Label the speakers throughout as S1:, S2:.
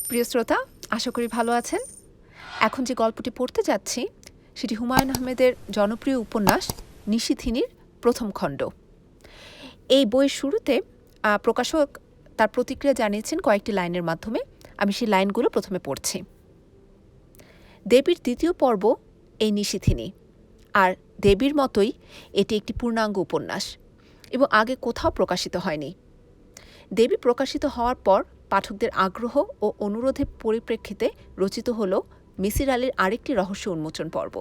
S1: প্রিয় শ্রোতা, আশা করি ভালো আছেন। এখন যে গল্পটি পড়তে যাচ্ছি সেটি হুমায়ুন আহমেদের জনপ্রিয় উপন্যাস নিশিথিনীর প্রথম খণ্ড। এই বইয়ের শুরুতে প্রকাশক তার প্রতিক্রিয়া জানিয়েছেন কয়েকটি লাইনের মাধ্যমে। আমি সেই লাইনগুলো প্রথমে পড়ছি। দেবীর দ্বিতীয় পর্ব এই নিশিথিনী, আর দেবীর মতোই এটি একটি পূর্ণাঙ্গ উপন্যাস এবং আগে কোথাও প্রকাশিত হয়নি। দেবী প্রকাশিত হওয়ার পর পাঠকদের আগ্রহ ও অনুরোধের পরিপ্রেক্ষিতে রচিত হল মিসির আলীর আরেকটি রহস্য উন্মোচন পর্ব।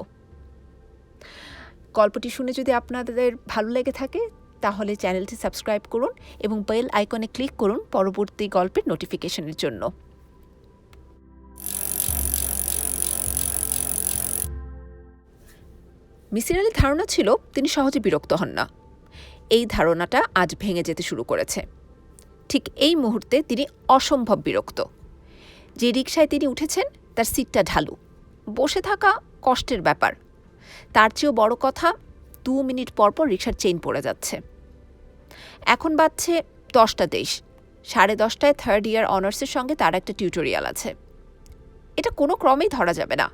S1: গল্পটি শুনে যদি আপনাদের ভালো লেগে থাকে তাহলে চ্যানেলটি সাবস্ক্রাইব করুন এবং বেল আইকনে ক্লিক করুন পরবর্তী গল্পের নোটিফিকেশনের জন্য। মিসির আলীর ধারণা ছিল তিনি সহজে বিরক্ত হন না। এই ধারণাটা আজ ভেঙে যেতে শুরু করেছে। ঠিক এই মুহূর্তে তিনি অসম্ভব বিরক্ত। যে রিকশায় তিনি উঠেছেন তার সিটটা ঢালু, বসে থাকা কষ্টের ব্যাপার। তার চেয়েও বড় কথা, 2 মিনিট পরপর রিকশার চেইন পড়ে যাচ্ছে। এখন বাজছে 10:23। 10:30টায় থার্ড ইয়ার অনার্সের সঙ্গে তার একটা টিউটোরিয়াল আছে। এটা কোনো ক্রমেই ধরা যাবে না।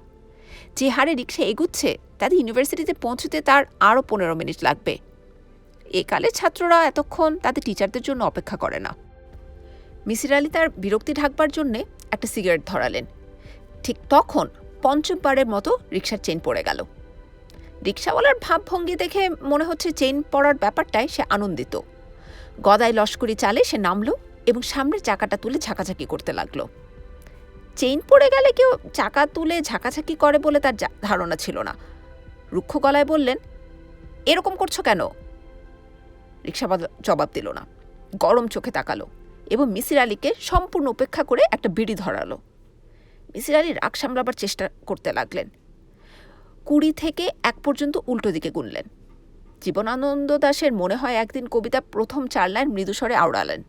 S1: যে হারে রিকশা এগুচ্ছে তাতে ইউনিভার্সিটিতে পৌঁছতে তার আরও 15 মিনিট লাগবে। একালের ছাত্ররা এতক্ষণ তাদের টিচারদের জন্য অপেক্ষা করে না। মিসির আলী তার বিরক্তি ঢাকবার জন্যে একটা সিগারেট ধরালেন। ঠিক তখন পঞ্চমবারের মতো রিকশার চেইন পড়ে গেল। রিকশাওয়ালার ভাবভঙ্গি দেখে মনে হচ্ছে চেইন পড়ার ব্যাপারটায় সে আনন্দিত। গদাই লস্করি চালে সে নামল এবং সামনের চাকাটা তুলে ঝাঁকাঝাঁকি করতে লাগলো। চেইন পড়ে গেলে কেউ চাকা তুলে ঝাঁকাঝাঁকি করে বলে তার ধারণা ছিল না। রুক্ষ গলায় বললেন, এরকম করছো কেন? রিকশাওয়ালা জবাব দিল না, গরম চোখে তাকালো এবং মিসির আলীকে সম্পূর্ণ উপেক্ষা করে একটা বিড়ি ধরালো। মিসির আলী রাগ সামলাবার চেষ্টা করতে লাগলেন। 20 থেকে 1 পর্যন্ত উল্টো দিকে গুনলেন। জীবনানন্দ দাশের মনে হয় একদিন কবিতা প্রথম 4 লাইন মৃদুস্বরে আওড়ালেন।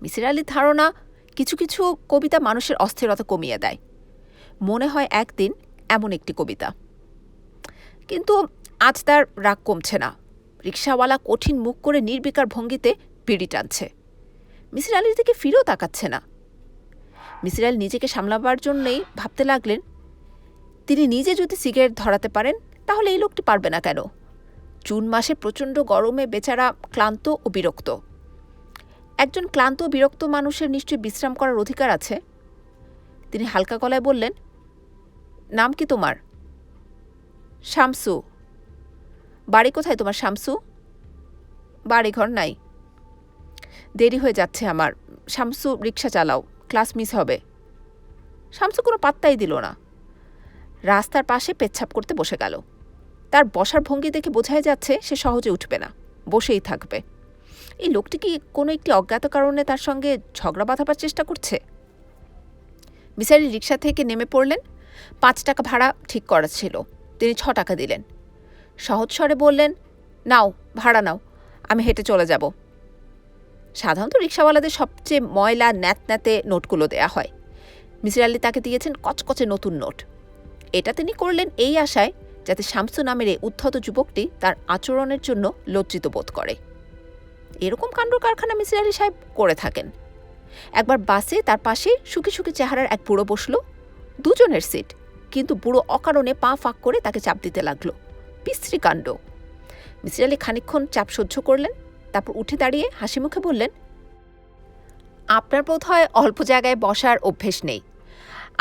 S1: মিসির আলীর ধারণা কিছু কিছু কবিতা মানুষের অস্থিরতা কমিয়ে দেয়। মনে হয় একদিন এমন একটি কবিতা। কিন্তু আজ তার রাগ কমছে না। রিকশাওয়ালা কঠিন মুখ করে নির্বিকার ভঙ্গিতে বিড়ি টানছে। মিসির আলীর দিকে ফিরেও তাকাচ্ছে না। মিসির আলী নিজেকে সামলাবার জন্যই ভাবতে লাগলেন, তিনি নিজে যদি সিগারেট ধরাতে পারেন তাহলে এই লোকটি পারবে না কেন? জুন মাসে প্রচণ্ড গরমে বেচারা ক্লান্ত ও বিরক্ত। একজন ক্লান্ত ও বিরক্ত মানুষের নিশ্চয়ই বিশ্রাম করার অধিকার আছে। তিনি হালকা গলায় বললেন, নাম কি তোমার? শামসু। বাড়ি কোথায় তোমার শামসু? বাড়ি ঘর নাই। দেরি হয়ে যাচ্ছে আমার। শামসু, রিকশা চালাও, ক্লাস মিস হবে। শামসু কোনো পাত্তাই দিল না। রাস্তার পাশে পেচ্ছাপ করতে বসে গেল। তার বসার ভঙ্গি দেখে বোঝাই যাচ্ছে সে সহজে উঠবে না, বসেই থাকবে। এই লোকটি কি কোনো একটি অজ্ঞাত কারণে তার সঙ্গে ঝগড়া বাঁধাবার চেষ্টা করছে? মিসির আলী রিকশা থেকে নেমে পড়লেন। 5 টাকা ভাড়া ঠিক করা ছিল। তিনি 6 টাকা দিলেন। সহজ স্বরে বললেন, নাও ভাড়া নাও, আমি হেঁটে চলে যাব। সাধারণত রিকশাওয়ালাদের সবচেয়ে ময়লা ন্যাতন্যাতে নোটগুলো দেয়া হয়। মিসির আলী তাকে দিয়েছেন কচকচে নতুন নোট। এটা তিনি করলেন এই আশায় যাতে শামসু নামের এই উদ্ধত যুবকটি তার আচরণের জন্য লজ্জিত বোধ করে। এরকম কাণ্ড কারখানা মিসির আলী সাহেব করে থাকেন। একবার বাসে তার পাশে সুখী সুখী চেহারার এক বুড়ো বসল। দুজনের সিট, কিন্তু বুড়ো অকারণে পা ফাঁক করে তাকে চাপ দিতে লাগলো। বিশ্রী কাণ্ড। মিসির আলী খানিকক্ষণ চাপ সহ্য করলেন, তারপর উঠে দাঁড়িয়ে হাসি মুখে বললেন, আপনার বোধহয় অল্প জায়গায় বসার অভ্যেস নেই।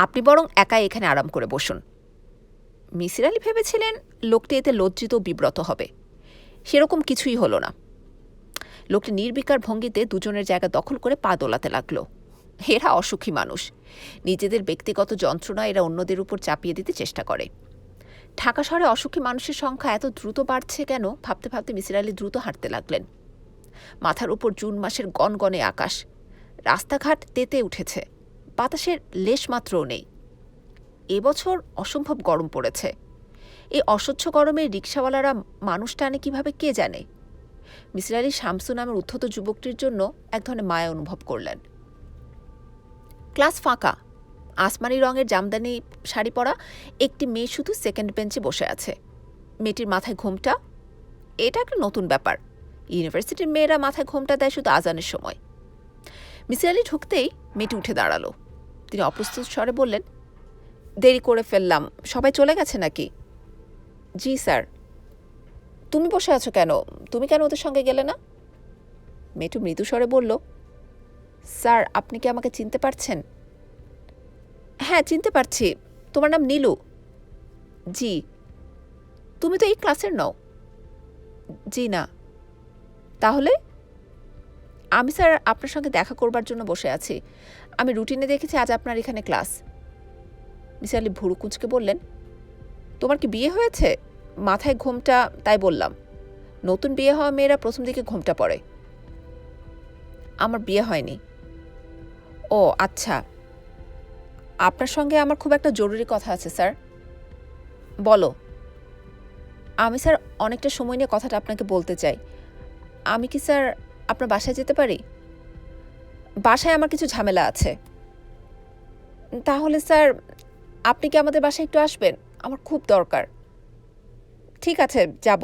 S1: আপনি বরং একাই এখানে আরাম করে বসুন। মিসির আলী ভেবেছিলেন লোকটি এতে লজ্জিত বিব্রত হবে। সেরকম কিছুই হলো না। লোকটি নির্বিকার ভঙ্গিতে দুজনের জায়গা দখল করে পা দোলাতে লাগলো। এরা অসুখী মানুষ। নিজেদের ব্যক্তিগত যন্ত্রণা এরা অন্যদের উপর চাপিয়ে দিতে চেষ্টা করে। ঢাকা শহরে অসুখী মানুষের সংখ্যা এত দ্রুত বাড়ছে কেন ভাবতে ভাবতে মিসির আলী দ্রুত হাঁটতে লাগলেন। মাথার উপর জুন মাসের গনগনে আকাশ। রাস্তাঘাট তেতে উঠেছে, বাতাসের লেশমাত্রও নেই। এবছর অসম্ভব গরম পড়েছে। এই অসহ্য গরমে রিকশাওয়ালারা মানুষ টানে কিভাবে কে জানে। মিসির আলী শামসু নামের উদ্ধত যুবকটির জন্য এক ধরনের মায়া অনুভব করলেন। ক্লাস ফাঁকা। আসমানি রঙের জামদানি শাড়ি পরা একটি মেয়ে শুধু সেকেন্ড বেঞ্চে বসে আছে। মেয়েটির মাথায় ঘোমটা। এটা একটা নতুন ব্যাপার। ইউনিভার্সিটির মেয়েরা মাথায় ঘোমটা দেয় শুধু আজানের সময়। মিসির আলী ঢুকতেই মেয়েটি উঠে দাঁড়ালো। তিনি অপ্রস্তুত স্বরে বললেন, দেরি করে ফেললাম, সবাই চলে গেছে নাকি? জি স্যার। তুমি বসে আছো কেন? তুমি কেন ওদের সঙ্গে গেলে না? মেয়েটি মৃদু স্বরে বলল, স্যার আপনি কি আমাকে চিনতে পারছেন? হ্যাঁ চিনতে পারছি, তোমার নাম নীলু? জি। তুমি তো এই ক্লাসের নও? জি না। তাহলে? আমি স্যার আপনার সঙ্গে দেখা করবার জন্য বসে আছি। আমি রুটিনে দেখেছি আজ আপনার এখানে ক্লাস। মিসির আলি ভুরু কুঁচকে বললেন, তোমার কি বিয়ে হয়েছে? মাথায় ঘোমটা, তাই বললাম। নতুন বিয়ে হওয়া মেয়েরা প্রথম দিকে ঘোমটা পড়ে। আমার বিয়ে হয়নি। ও আচ্ছা, আপনার সঙ্গে আমার খুব একটা জরুরি কথা আছে স্যার। বলো। আমি স্যার অনেকটা সময় নিয়ে কথাটা আপনাকে বলতে চাই। আমি কি স্যার আপনার বাসায় যেতে পারি? বাসায় আমার কিছু ঝামেলা আছে। তাহলে স্যার আপনি কি আমাদের বাসায় একটু আসবেন? আমার খুব দরকার। ঠিক আছে, যাব।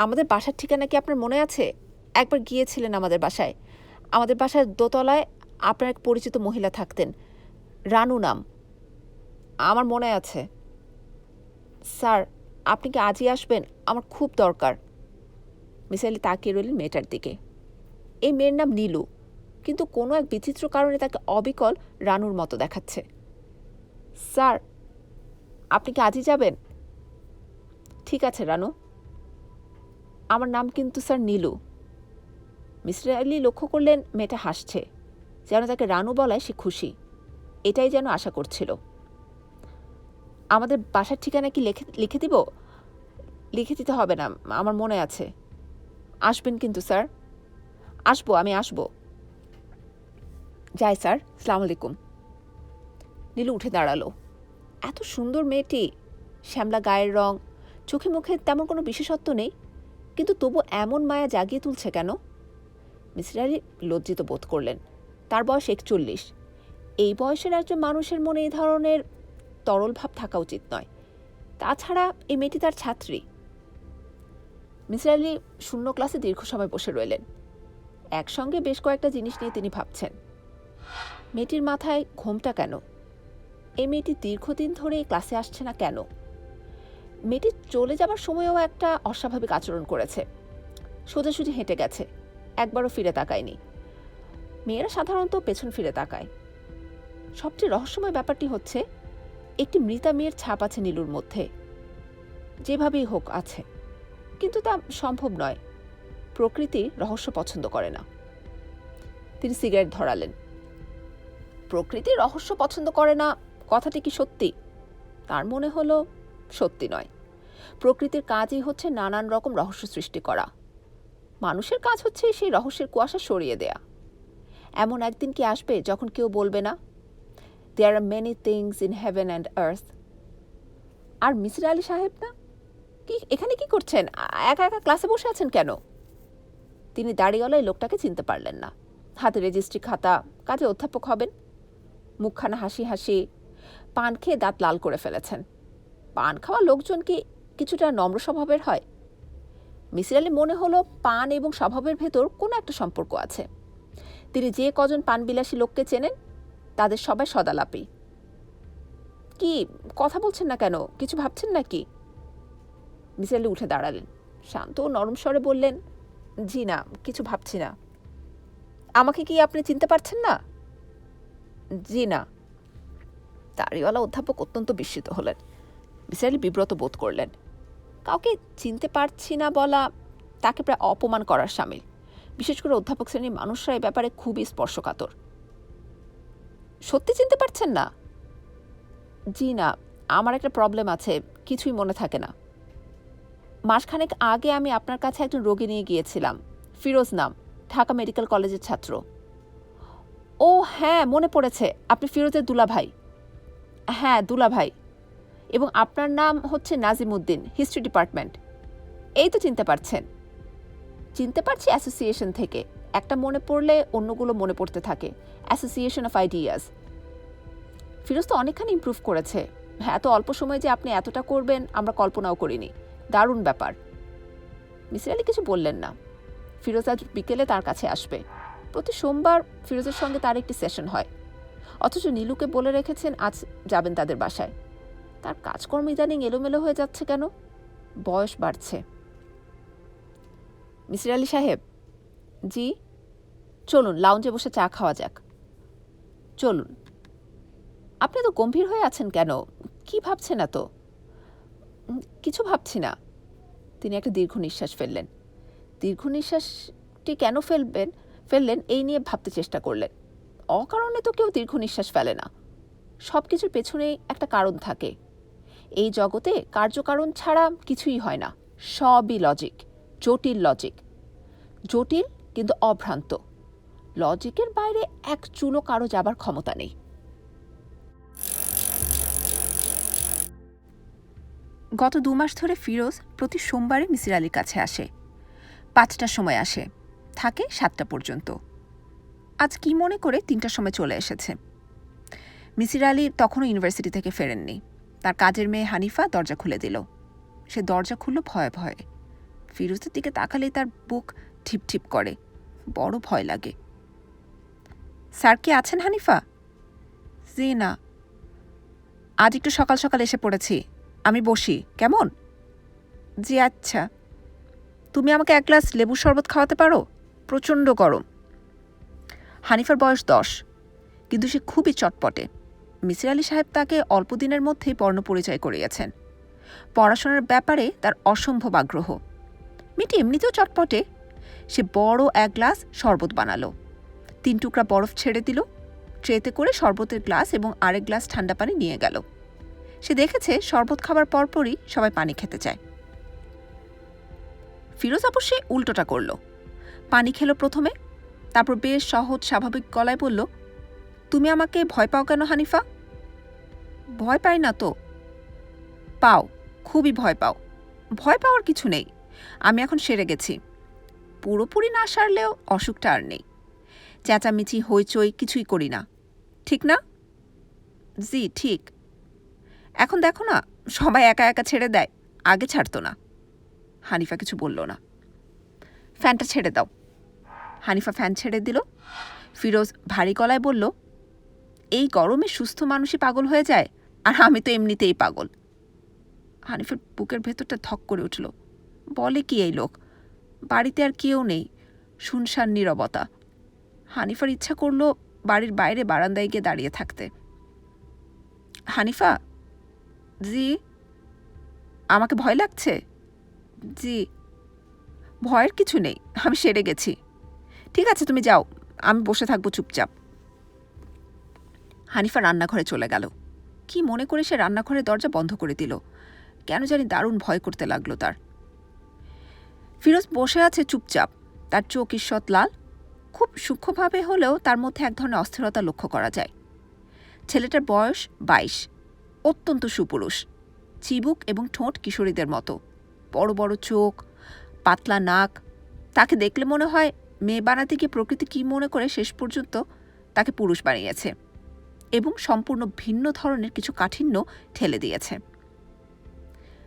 S1: আমাদের বাসার ঠিকানা কি আপনার মনে আছে? একবার গিয়েছিলেন আমাদের বাসায়। আমাদের বাসার দোতলায় আপনার এক পরিচিত মহিলা থাকতেন, রানু নাম। আমার মনে আছে। স্যার আপনি কি আজই আসবেন? আমার খুব দরকার। মিসির আলি তাকিয়ে রইলেন মেয়েটার দিকে। এই মেয়ের নাম নীলু, কিন্তু কোনো এক বিচিত্র কারণে তাকে অবিকল রানুর মতো দেখাচ্ছে। স্যার আপনি কি আজই যাবেন? ঠিক আছে রানু। আমার নাম কিন্তু স্যার নীলু। মিসির আলি লক্ষ্য করলেন মেয়েটা হাসছে, যেন তাকে রানু বলায় সে খুশি। এটাই যেন আশা করছিল। আমাদের বাসার ঠিকানা কি লিখে দিব? লিখে দিতে হবে না, আমার মনে আছে। আসবেন কিন্তু স্যার। আসবো, আমি আসবো। যাই স্যার, আসসালামু আলাইকুম। নীলু উঠে দাঁড়ালো। এত সুন্দর মেয়েটি, শ্যামলা গায়ের রং, চোখে মুখে তেমন কোনো বিশেষত্ব নেই, কিন্তু তবু এমন মায়া জাগিয়ে তুলছে কেন? মিসির আলি লজ্জিত বোধ করলেন। তার বয়স 41। এই বয়সের একজন মানুষের মনে এই ধরনের তরল ভাব থাকা উচিত নয়। তাছাড়া এই মেয়েটি তার ছাত্রী। মিসির আলি শূন্য ক্লাসে দীর্ঘ সময় বসে রইলেন। একসঙ্গে বেশ কয়েকটা জিনিস নিয়ে তিনি ভাবছেন। মেয়েটির মাথায় ঘোমটা কেন? এই মেয়েটি দীর্ঘদিন ধরে এই ক্লাসে আসছে না কেন? মেয়েটি চলে যাবার সময়ও একটা অস্বাভাবিক আচরণ করেছে। সোজাসুজি হেঁটে গেছে, একবারও ফিরে তাকায়নি। মেয়েরা সাধারণত পেছন ফিরে তাকায়। সবচেয়ে রহস্যময় ব্যাপারটি হচ্ছে, একটি মৃতা মেয়ের ছাপ আছে নীলুর মধ্যে। যেভাবেই হোক আছে, কিন্তু তা সম্ভব নয়। প্রকৃতি রহস্য পছন্দ করে না। তিনি সিগারেট ধরালেন। প্রকৃতি রহস্য পছন্দ করে না কথাটি কি সত্যি? তার মনে হলো সত্যি নয়। প্রকৃতির কাজই হচ্ছে নানান রকম রহস্য সৃষ্টি করা। মানুষের কাজ হচ্ছে সেই রহস্যের কুয়াশা সরিয়ে দেয়া। এমন একদিন কি আসবে যখন কেউ বলবে না, there are many things in heaven and earth. আর মিসির আলি সাহেব না, কি এখানে কি করছেন? একা একা ক্লাসে বসে আছেন কেন? তিনি দাড়িওয়ালা এই লোকটাকে চিনতে পারলেন না। হাতে রেজিস্ট্রি খাতা, কাজে অধ্যাপক হবেন। মুখখানা হাসি হাসি, পান খেয়ে দাঁত লাল করে ফেলেছেন। পান খাওয়া লোকজন কি কিছুটা নম্র স্বভাবের হয়? মিসির আলি মনে হলো পান এবং স্বভাবের ভেতর কোনো একটা সম্পর্ক আছে। তিনি যে কজন পানবিলাসী লোককে চেনেন, তাদের সবাই সদালাপী। কি কথা বলছেন না কেন? কিছু ভাবছেন নাকি? মিসির আলি উঠে দাঁড়ালেন। শান্ত ও নরম স্বরে বললেন, জি না, কিছু ভাবছি না। আমাকে কি আপনি চিনতে পারছেন না? জি না। দাড়িওয়ালা অধ্যাপক অত্যন্ত বিস্মিত হলেন। মিসির আলি বিব্রত বোধ করলেন। কাউকে চিনতে পারছি না বলা তাকে প্রায় অপমান করার শামিল। বিশেষ করে অধ্যাপক শ্রেণীর মানুষরা এই ব্যাপারে খুবই স্পর্শকাতর। সত্যি চিনতে পারছেন না? জি না, আমার একটা প্রবলেম আছে, কিছুই মনে থাকে না। মাসখানেক আগে আমি আপনার কাছে একজন রোগী নিয়ে গিয়েছিলাম, ফিরোজ নাম, ঢাকা মেডিকেল কলেজের ছাত্র। ও হ্যাঁ, মনে পড়েছে, আপনি ফিরোজের দুলাভাই। হ্যাঁ দুলাভাই। এবং আপনার নাম হচ্ছে নাজিমুদ্দিন, হিস্ট্রি ডিপার্টমেন্ট। এই তো চিনতে পারছেন। চিনতে পারছি অ্যাসোসিয়েশন থেকে। একটা মনে পড়লে অন্যগুলো মনে পড়তে থাকে। Association of ideas. ফিরোজ তো অনেকখানি ইমপ্রুভ করেছে। হ্যাঁ, এত অল্প সময়ে যে আপনি এতটা করবেন আমরা কল্পনাও করিনি। দারুণ ব্যাপার। মিসির আলি কিছু বললেন না। ফিরোজ আজ বিকেলে তার কাছে আসবে। প্রতি সোমবার ফিরোজের সঙ্গে তার একটি সেশন হয়। অথচ নীলুকে বলে রেখেছেন আজ যাবেন তাদের বাসায়। তার কাজকর্ম ইদানিং এলোমেলো হয়ে যাচ্ছে কেন? বয়স বাড়ছে। মিসির আলি সাহেব। জি। চলুন লাউঞ্জে বসে চা খাওয়া যাক। চলুন। আপনি তো গম্ভীর হয়ে আছেন কেন? কি ভাবছেন এত? কিছু ভাবছি না। তিনি একটা দীর্ঘ নিঃশ্বাস ফেললেন। দীর্ঘ নিঃশ্বাসটি কেন ফেললেন এই নিয়ে ভাবতে চেষ্টা করলেন। অকারণে তো কেউ দীর্ঘ নিঃশ্বাস ফেলে না। সব কিছুর পেছনেই একটা কারণ থাকে। এই জগতে কার্যকারণ ছাড়া কিছুই হয় না। সবই লজিক, জটিল লজিক। জটিল কিন্তু অভ্রান্ত। লজিকের বাইরে এক চুলো কারো যাবার ক্ষমতা নেই। গত 2 মাস ধরে ফিরোজ প্রতি সোমবারে মিসির আলীর কাছে আসে। 5টার সময় আসে, থাকে 7টা পর্যন্ত। আজ কি মনে করে 3টার সময় চলে এসেছে। মিসির আলী তখনও ইউনিভার্সিটি থেকে ফেরেননি। তার কাজের মেয়ে হানিফা দরজা খুলে দিল। সে দরজা খুলল ভয়ে ভয়ে। ফিরোজের দিকে তাকালেই তার বুক ঠিপ ঠিপ করে, বড় ভয় লাগে। স্যার কি আছেন হানিফা? জি না। আজ একটু সকাল সকাল এসে পড়েছি, আমি বসি কেমন? জি আচ্ছা। তুমি আমাকে 1 গ্লাস লেবুর শরবত খাওয়াতে পারো? প্রচণ্ড গরম। হানিফার বয়স 10, কিন্তু সে খুবই চটপটে। মিসির আলি সাহেব তাকে অল্প দিনের মধ্যেই বর্ণপরিচয় করিয়েছেন। পড়াশোনার ব্যাপারে তার অসম্ভব আগ্রহ। মেয়েটি এমনিতেও চটপটে। সে বড় 1 গ্লাস শরবত বানালো, 3 টুকরা বরফ ছেড়ে দিল, ট্রেতে করে শরবতের গ্লাস এবং আরেক গ্লাস ঠান্ডা পানি নিয়ে গেল। সে দেখেছে শরবত খাবার পরপরই সবাই পানি খেতে চায়। ফিরোজ অবশ্যই উল্টোটা করল। পানি খেলো প্রথমে, তারপর বেশ সহজ স্বাভাবিক গলায় বলল, তুমি আমাকে ভয় পাও কেন হানিফা? ভয় পাই না তো। পাও, খুবই ভয় পাও। ভয় পাওয়ার কিছু নেই, আমি এখন সেরে গেছি। পুরোপুরি না সারলেও অসুখটা আর নেই। চেঁচামেচি হইচই কিছুই করি না, ঠিক না? জি ঠিক। এখন দেখো না, সবাই একা একা ছেড়ে দেয়, আগে ছাড়তো না। হানিফা কিছু বলল না। ফ্যানটা ছেড়ে দাও। হানিফা ফ্যান ছেড়ে দিল। ফিরোজ ভারী গলায় বলল, এই গরমে সুস্থ মানুষই পাগল হয়ে যায়, আর আমি তো এমনিতেই পাগল। হানিফার বুকের ভেতরটা ধক করে উঠল। বলে কি এই লোক? বাড়িতে আর কেউ নেই, শুনশান নীরবতা। হানিফার ইচ্ছা করল বাড়ির বাইরে বারান্দায় গিয়ে দাঁড়িয়ে থাকতে। হানিফা। জি। আমাকে ভয় লাগছে? জি। ভয়ের কিছু নেই, আমি সেরে গেছি। ঠিক আছে তুমি যাও, আমি বসে থাকবো চুপচাপ। হানিফা রান্নাঘরে চলে গেল। কি মনে করে সে রান্নাঘরের দরজা বন্ধ করে দিল? কেন জানি দারুণ ভয় করতে লাগলো তার। ফিরোজ বসে আছে চুপচাপ, তার চোখ ঈষৎ লাল। খুব সূক্ষ্মভাবে হলেও তার মধ্যে এক ধরনের অস্থিরতা লক্ষ্য করা যায়। ছেলেটার বয়স 22, অত্যন্ত সুপুরুষ। চিবুক এবং ঠোঁট কিশোরীদের মতো, বড় বড় চোখ, পাতলা নাক। তাকে দেখলে মনে হয় মেয়ে বানাতে গিয়ে প্রকৃতি কি মনে করে শেষ পর্যন্ত তাকে পুরুষ বানিয়েছে এবং সম্পূর্ণ ভিন্ন ধরনের কিছু কাঠিন্য ঠেলে দিয়েছে।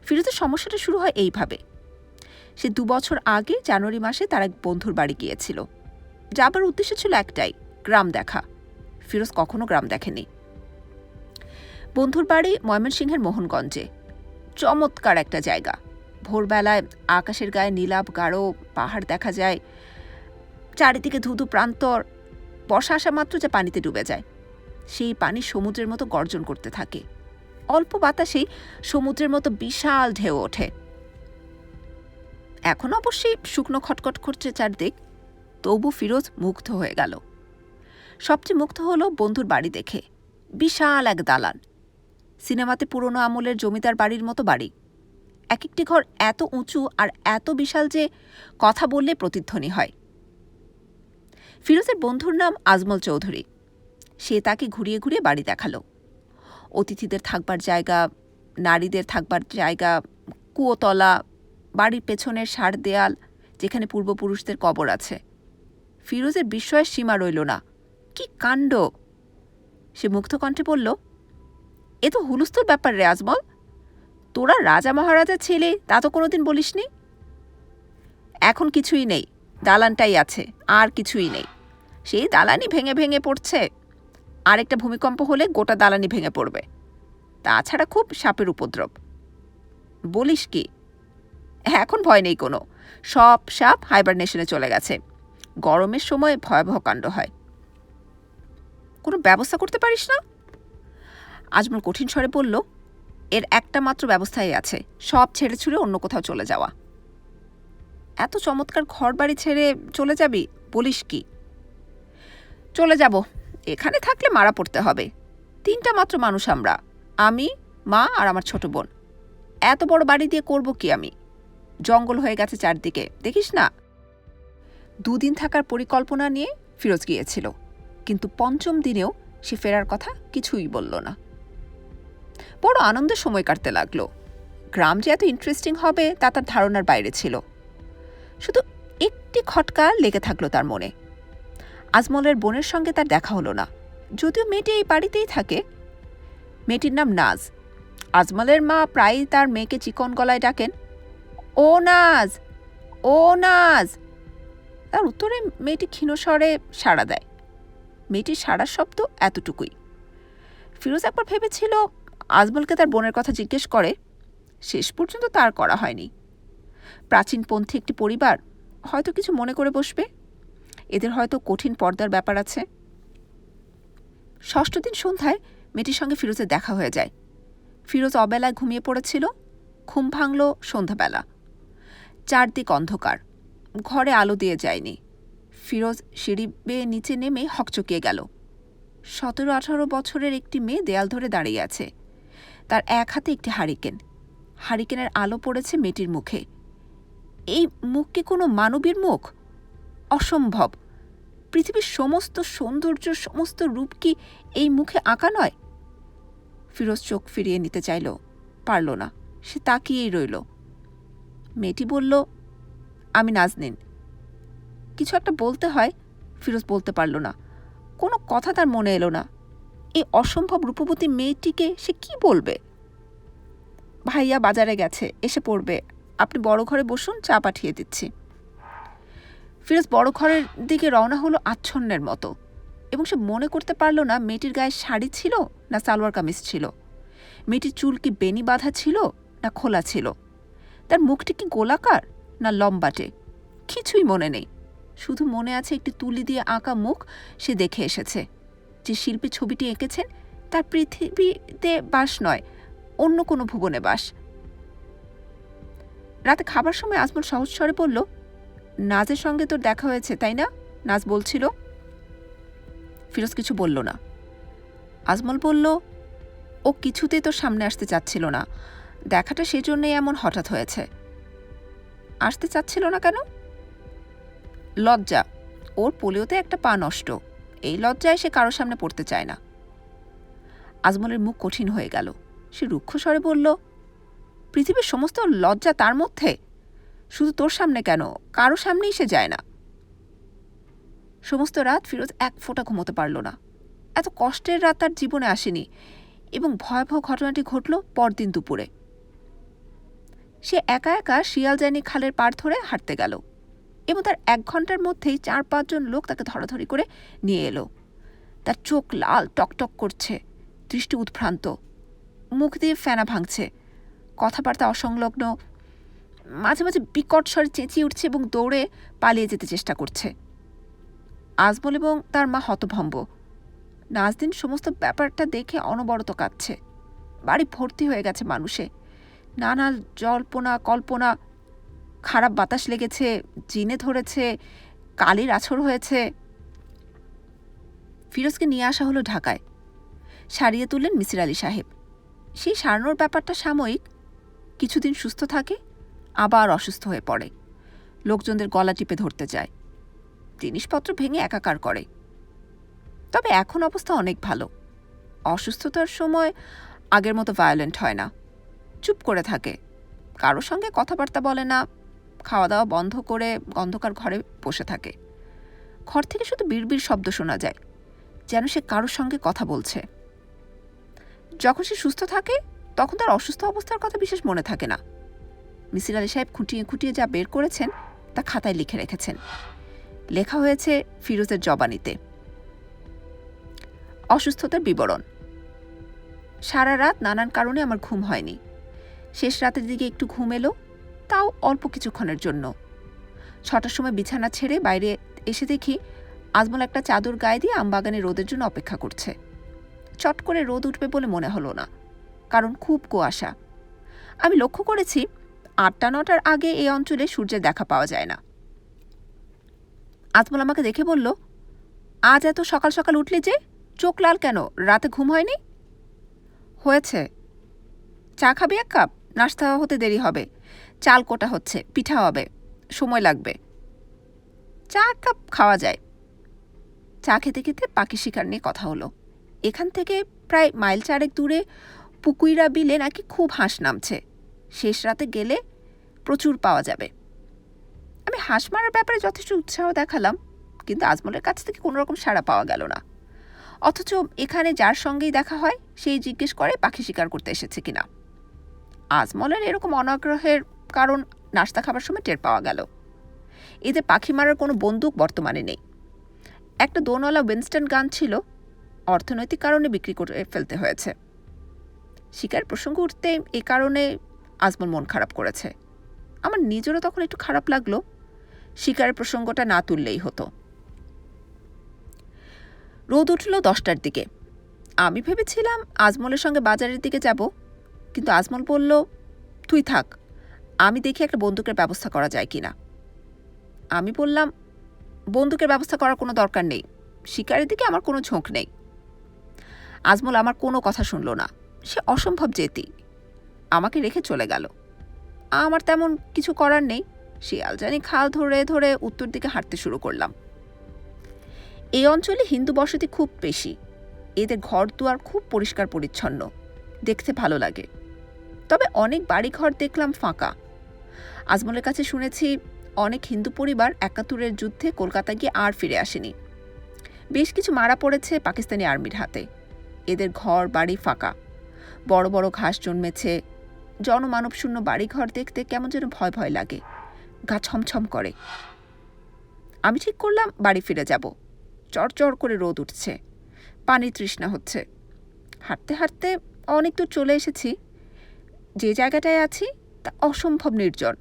S1: ফিরোজের সমস্যাটা শুরু হয় এইভাবে। সে 2 বছর আগে জানুয়ারি মাসে তার এক বন্ধুর বাড়ি গিয়েছিল। যাবার উদ্দেশ্য ছিল একটাই, গ্রাম দেখা। ফিরোজ কখনো গ্রাম দেখেনি। বন্ধুর বাড়ি ময়মনসিংহের মোহনগঞ্জে। চমৎকার একটা জায়গা। ভোরবেলায় আকাশের গায়ে নীলাভ গাঢ় পাহাড় দেখা যায়, চারিদিকে ধুধু প্রান্তর। বর্ষা আসা মাত্র যা পানিতে ডুবে যায়। সেই পানি সমুদ্রের মতো গর্জন করতে থাকে। অল্প বাতাসেই সমুদ্রের মতো বিশাল ঢেউ ওঠে। এখন অবশ্যই শুকনো খটখট করছে চারদিক, তবু ফিরোজ মুগ্ধ হয়ে গেল। সবচেয়ে মুগ্ধ হলো বন্ধুর বাড়ি দেখে। বিশাল এক দালান, সিনেমাতে পুরনো আমলের জমিদার বাড়ির মতো বাড়ি। এক একটি ঘর এত উঁচু আর এত বিশাল যে কথা বললে প্রতিধ্বনি হয়। ফিরোজের বন্ধুর নাম আজমল চৌধুরী। সে তাকে ঘুরিয়ে ঘুরিয়ে বাড়ি দেখালো। অতিথিদের থাকবার জায়গা, নারীদের থাকবার জায়গা, কুয়োতলা, বাড়ির পেছনের সার দেয়াল যেখানে পূর্বপুরুষদের কবর আছে। ফিরোজের বিস্ময়ের সীমা রইল না। কি কাণ্ড! সে মুগ্ধ কণ্ঠে বলল, এ তো হুলস্থুল ব্যাপার রে আজমল। তোরা রাজা মহারাজা ছেলে, তা তো কোনোদিন বলিসনি। এখন কিছুই নেই, দালানটাই আছে, আর কিছুই নেই। সেই দালানই ভেঙে ভেঙে পড়ছে। আরেকটা ভূমিকম্প হলে গোটা দালানি ভেঙে পড়বে। তাছাড়া খুব সাপের উপদ্রব। বলিস কি? এখন ভয় নেই কোনো, সব সাপ হাইবারনেশনে চলে গেছে। গরমের সময় ভয়াবহ কাণ্ড হয়। কোনো ব্যবস্থা করতে পারিস না? আজমল কঠিন স্বরে বলল, এর একটা মাত্র ব্যবস্থাই আছে, সব ছেড়ে ছুড়ে অন্য কোথাও চলে যাওয়া। এত চমৎকার ঘর বাড়ি ছেড়ে চলে যাবি? বলিস কি? চলে যাব, এখানে থাকলে মারা পড়তে হবে। 3টা মাত্র মানুষ আমরা, আমি, মা আর আমার ছোট বোন। এত বড় বাড়ি দিয়ে করব কি আমি? জঙ্গল হয়ে গেছে চারদিকে, দেখিস না? 2 দিন থাকার পরিকল্পনা নিয়ে ফিরোজ গিয়েছিল, কিন্তু 5ম দিনেও সে ফেরার কথা কিছুই বলল না। বড় আনন্দের সময় কাটতে লাগলো। গ্রাম যে এত ইন্টারেস্টিং হবে তা তার ধারণার বাইরে ছিল। শুধু একটি খটকা লেগে থাকলো তার মনে। আজমলের বোনের সঙ্গে তার দেখা হলো না, যদিও মেয়েটি এই বাড়িতেই থাকে। মেয়েটির নাম নাজ। আজমলের মা প্রায়ই তার মেয়েকে চিকন গলায় ডাকেন, ও নাজ, ও নাজ। তার উত্তরে মেয়েটি ক্ষীণস্বরে সাড়া দেয়। মেয়েটির সাড়ার শব্দ এতটুকুই। ফিরোজ একবার ভেবেছিল আজমলকে তার বোনের কথা জিজ্ঞেস করে, শেষ পর্যন্ত তার করা হয়নি। প্রাচীনপন্থী একটি পরিবার, হয়তো কিছু মনে করে বসবে। এদের হয়তো কঠিন পর্দার ব্যাপার আছে। 6ষ্ঠ দিন সন্ধ্যায় মেয়েটির সঙ্গে ফিরোজের দেখা হয়ে যায়। ফিরোজ অবেলায় ঘুমিয়ে পড়েছিল। ঘুম ভাঙল সন্ধ্যাবেলা। চারদিক অন্ধকার, ঘরে আলো দিয়ে যায়নি। ফিরোজ সিঁড়ি বেয়ে নিচে নেমে হকচকিয়ে গেল। 17-18 বছরের একটি মেয়ে দেয়াল ধরে দাঁড়িয়ে আছে। তার এক হাতে একটি হারিকেন। হারিকেনের আলো পড়েছে মেয়েটির মুখে। এই মুখ কি কোনো মানবীর মুখ? অসম্ভব। পৃথিবীর সমস্ত সৌন্দর্য, সমস্ত রূপ কি এই মুখে আঁকা নয়? ফিরোজ চোখ ফিরিয়ে নিতে চাইল, পারল না। সে তাকিয়েই রইল। মেয়েটি বলল, আমি নাজনীন। কিছু একটা বলতে হয়, ফিরোজ বলতে পারল না। কোনো কথা তার মনে এলো না। এই অসম্ভব রূপবতী মেয়েটিকে সে কি বলবে? ভাইয়া বাজারে গেছে, এসে পড়বে, আপনি বড় ঘরে বসুন, চা পাঠিয়ে দিচ্ছি। ফিরোজ বড় ঘরের দিকে রওনা হলো আচ্ছন্নের মতো, এবং সে মনে করতে পারল না মেয়েটির গায়ে শাড়ি ছিল না সালোয়ার কামিজ ছিল। মেয়েটির চুল কি বেনি বাঁধা ছিল না খোলা ছিল? তার মুখটি কি গোলাকার না লম্বাটে? কিছুই মনে নেই। শুধু মনে আছে একটি তুলি দিয়ে আঁকা মুখ সে দেখে এসেছে। যে শিল্পী ছবিটি এঁকেছেন তার পৃথিবীতে বাস নয়, অন্য কোনো ভুবনে বাস। রাতে খাবার সময় আজমল সহজ স্বরে বলল, নাজের সঙ্গে তোর দেখা হয়েছে তাই না? নাজ বলছিল। ফিরোজ কিছু বলল না। আজমল বলল, ও কিছুতেই তোর সামনে আসতে চাচ্ছিল না। দেখাটা সেজন্যই এমন হঠাৎ হয়েছে। আসতে চাচ্ছিল না কেন? লজ্জা। ওর পোলিওতে একটা পা নষ্ট, এই লজ্জায় সে কারোর সামনে পড়তে চায় না। আজমলের মুখ কঠিন হয়ে গেল। সে রুক্ষ স্বরে বলল, পৃথিবীর সমস্ত লজ্জা তার মধ্যে? শুধু তোর সামনে কেন, কারো সামনেই সে যায় না। সমস্ত রাত ফিরোজ এক ফোঁটা ঘুমোতে পারল না। এত কষ্টের রাত তার জীবনে আসেনি, এবং ভয়াবহ ঘটনাটি ঘটল পরদিন দুপুরে। সে একা একা শিয়ালজানি খালের পাড় ধরে হাঁটতে গেল, এবং তার 1 ঘন্টার মধ্যেই 4-5 জন লোক তাকে ধরাধরি করে নিয়ে এলো। তার চোখ লাল টকটক করছে, দৃষ্টি উদ্ভ্রান্ত, মুখ দিয়ে ফেনা ভাঙছে, কথাবার্তা অসংলগ্ন, মাঝে মাঝে বিকট স্বরে চেঁচিয়ে উঠছে এবং দৌড়ে পালিয়ে যেতে চেষ্টা করছে। আজমল এবং তার মা হতভম্ব। নাজদিন সমস্ত ব্যাপারটা দেখে অনবরত কাঁদছে। বাড়ি ভর্তি হয়ে গেছে মানুষে। নানা জল্পনা কল্পনা, খারাপ বাতাস লেগেছে, জিনে ধরেছে, কালির আছর হয়েছে। ফিরোজকে নিয়ে আসা হলো ঢাকায়। সারিয়ে তুললেন মিসির আলী সাহেব। সেই সারানোর ব্যাপারটা সাময়িক। কিছুদিন সুস্থ থাকে, আবার অসুস্থ হয়ে পড়ে। লোকজনদের গলা টিপে ধরতে যায়, জিনিসপত্র ভেঙে একাকার করে। তবে এখন অবস্থা অনেক ভালো। অসুস্থতার সময় আগের মতো ভায়োলেন্ট হয় না, চুপ করে থাকে, কারোর সঙ্গে কথাবার্তা বলে না, খাওয়া দাওয়া বন্ধ করে অন্ধকার ঘরে বসে থাকে। ঘর থেকে শুধু বিড়বিড় শব্দ শোনা যায়, যেন সে কারোর সঙ্গে কথা বলছে। যখন সে সুস্থ থাকে তখন তার অসুস্থ অবস্থার কথা বিশেষ মনে থাকে না। মিসির আলী সাহেব খুঁটিয়ে খুঁটিয়ে যা বের করেছেন তা খাতায় লিখে রেখেছেন। লেখা হয়েছে ফিরোজের জবানিতে। অসুস্থতার বিবরণ। সারা রাত নানান কারণে আমার ঘুম হয়নি। শেষ রাতের দিকে একটু ঘুম এলো, তাও অল্প কিছুক্ষণের জন্য। 6টার সময় বিছানা ছেড়ে বাইরে এসে দেখি আজমল একটা চাদর গায়ে দিয়ে আমবাগানে রোদের জন্য অপেক্ষা করছে। চট করে রোদ উঠবে বলে মনে হলো না, কারণ খুব কুয়াশা। আমি লক্ষ্য করেছি 8টা-9টার আগে এই অঞ্চলে সূর্যের দেখা পাওয়া যায় না। আজমল আমাকে দেখে বলল, আজ এত সকাল সকাল উঠলি যে? চোখ লাল কেন? রাতে ঘুম হয়নি? হয়েছে। চা খাবি 1 কাপ? নাস্তা হতে দেরি হবে। চাল কোটা হচ্ছে, পিঠা হবে, সময় লাগবে। চা 1 কাপ খাওয়া যায়। চা খেতে খেতে পাখি শিকার নিয়ে কথা হলো। এখান থেকে প্রায় মাইল 4 দূরে পুকুইরা বিলে নাকি খুব হাঁস নামছে। শেষ রাতে গেলে প্রচুর পাওয়া যাবে। আমি হাঁস মারার ব্যাপারে যথেষ্ট উৎসাহ দেখালাম, কিন্তু আজমলের কাছ থেকে কোনো রকম সাড়া পাওয়া গেল না। অথচ এখানে যার সঙ্গেই দেখা হয় সেই জিজ্ঞেস করে পাখি শিকার করতে এসেছে কিনা। আজমলের এরকম অনাগ্রহের কারণ নাস্তা খাবার সময় টের পাওয়া গেল। এদের পাখি মারার কোনো বন্দুক বর্তমানে নেই। একটা দোনওয়ালা উইনস্টন গান ছিল, অর্থনৈতিক কারণে বিক্রি করে ফেলতে হয়েছে। শিকার প্রসঙ্গ উঠতে এ কারণে আজমল মন খারাপ করেছে। আমার নিজেরও তখন একটু খারাপ লাগলো। শিকারের প্রসঙ্গটা না তুললেই হতো। রোদ উঠল 10টার দিকে। আমি ভেবেছিলাম আজমলের সঙ্গে বাজারের দিকে যাব, কিন্তু আজমল বলল, তুই থাক, আমি দেখি একটা বন্দুকের ব্যবস্থা করা যায় কিনা। আমি বললাম, বন্দুকের ব্যবস্থা করার কোনো দরকার নেই, শিকারের দিকে আমার কোনো ঝোঁক নেই। আজমল আমার কোনো কথা শুনল না। সে অসম্ভব জেদি। আমাকে রেখে চলে গেল। আমার তেমন কিছু করার নেই। শিয়ালজানি খাল ধরে ধরে উত্তর দিকে হাঁটতে শুরু করলাম। এই অঞ্চলে হিন্দু বসতি খুব বেশি। এদের ঘর দুয়ার খুব পরিষ্কার পরিচ্ছন্ন, দেখতে ভালো লাগে। তবে অনেক বাড়িঘর দেখলাম ফাঁকা। আজমলের কাছে শুনেছি অনেক হিন্দু পরিবার 71-এর যুদ্ধে কলকাতা গিয়ে আর ফিরে আসেনি। বেশ কিছু মারা পড়েছে পাকিস্তানি আর্মির হাতে। এদের ঘর বাড়ি ফাঁকা, বড় বড় ঘাস জন্মেছে। জনমানবশূন্য বাড়িঘর দেখতে কেমন যেন ভয় ভয় লাগে, গা ছমছম করে। আমি ঠিক করলাম বাড়ি ফিরে যাব। চড়চড় করে রোদ উঠছে, পানি তৃষ্ণা হচ্ছে। হাঁটতে হাঁটতে অনেক দূর চলে এসেছি। যে জায়গাটায় আছি তা অসম্ভব নির্জন।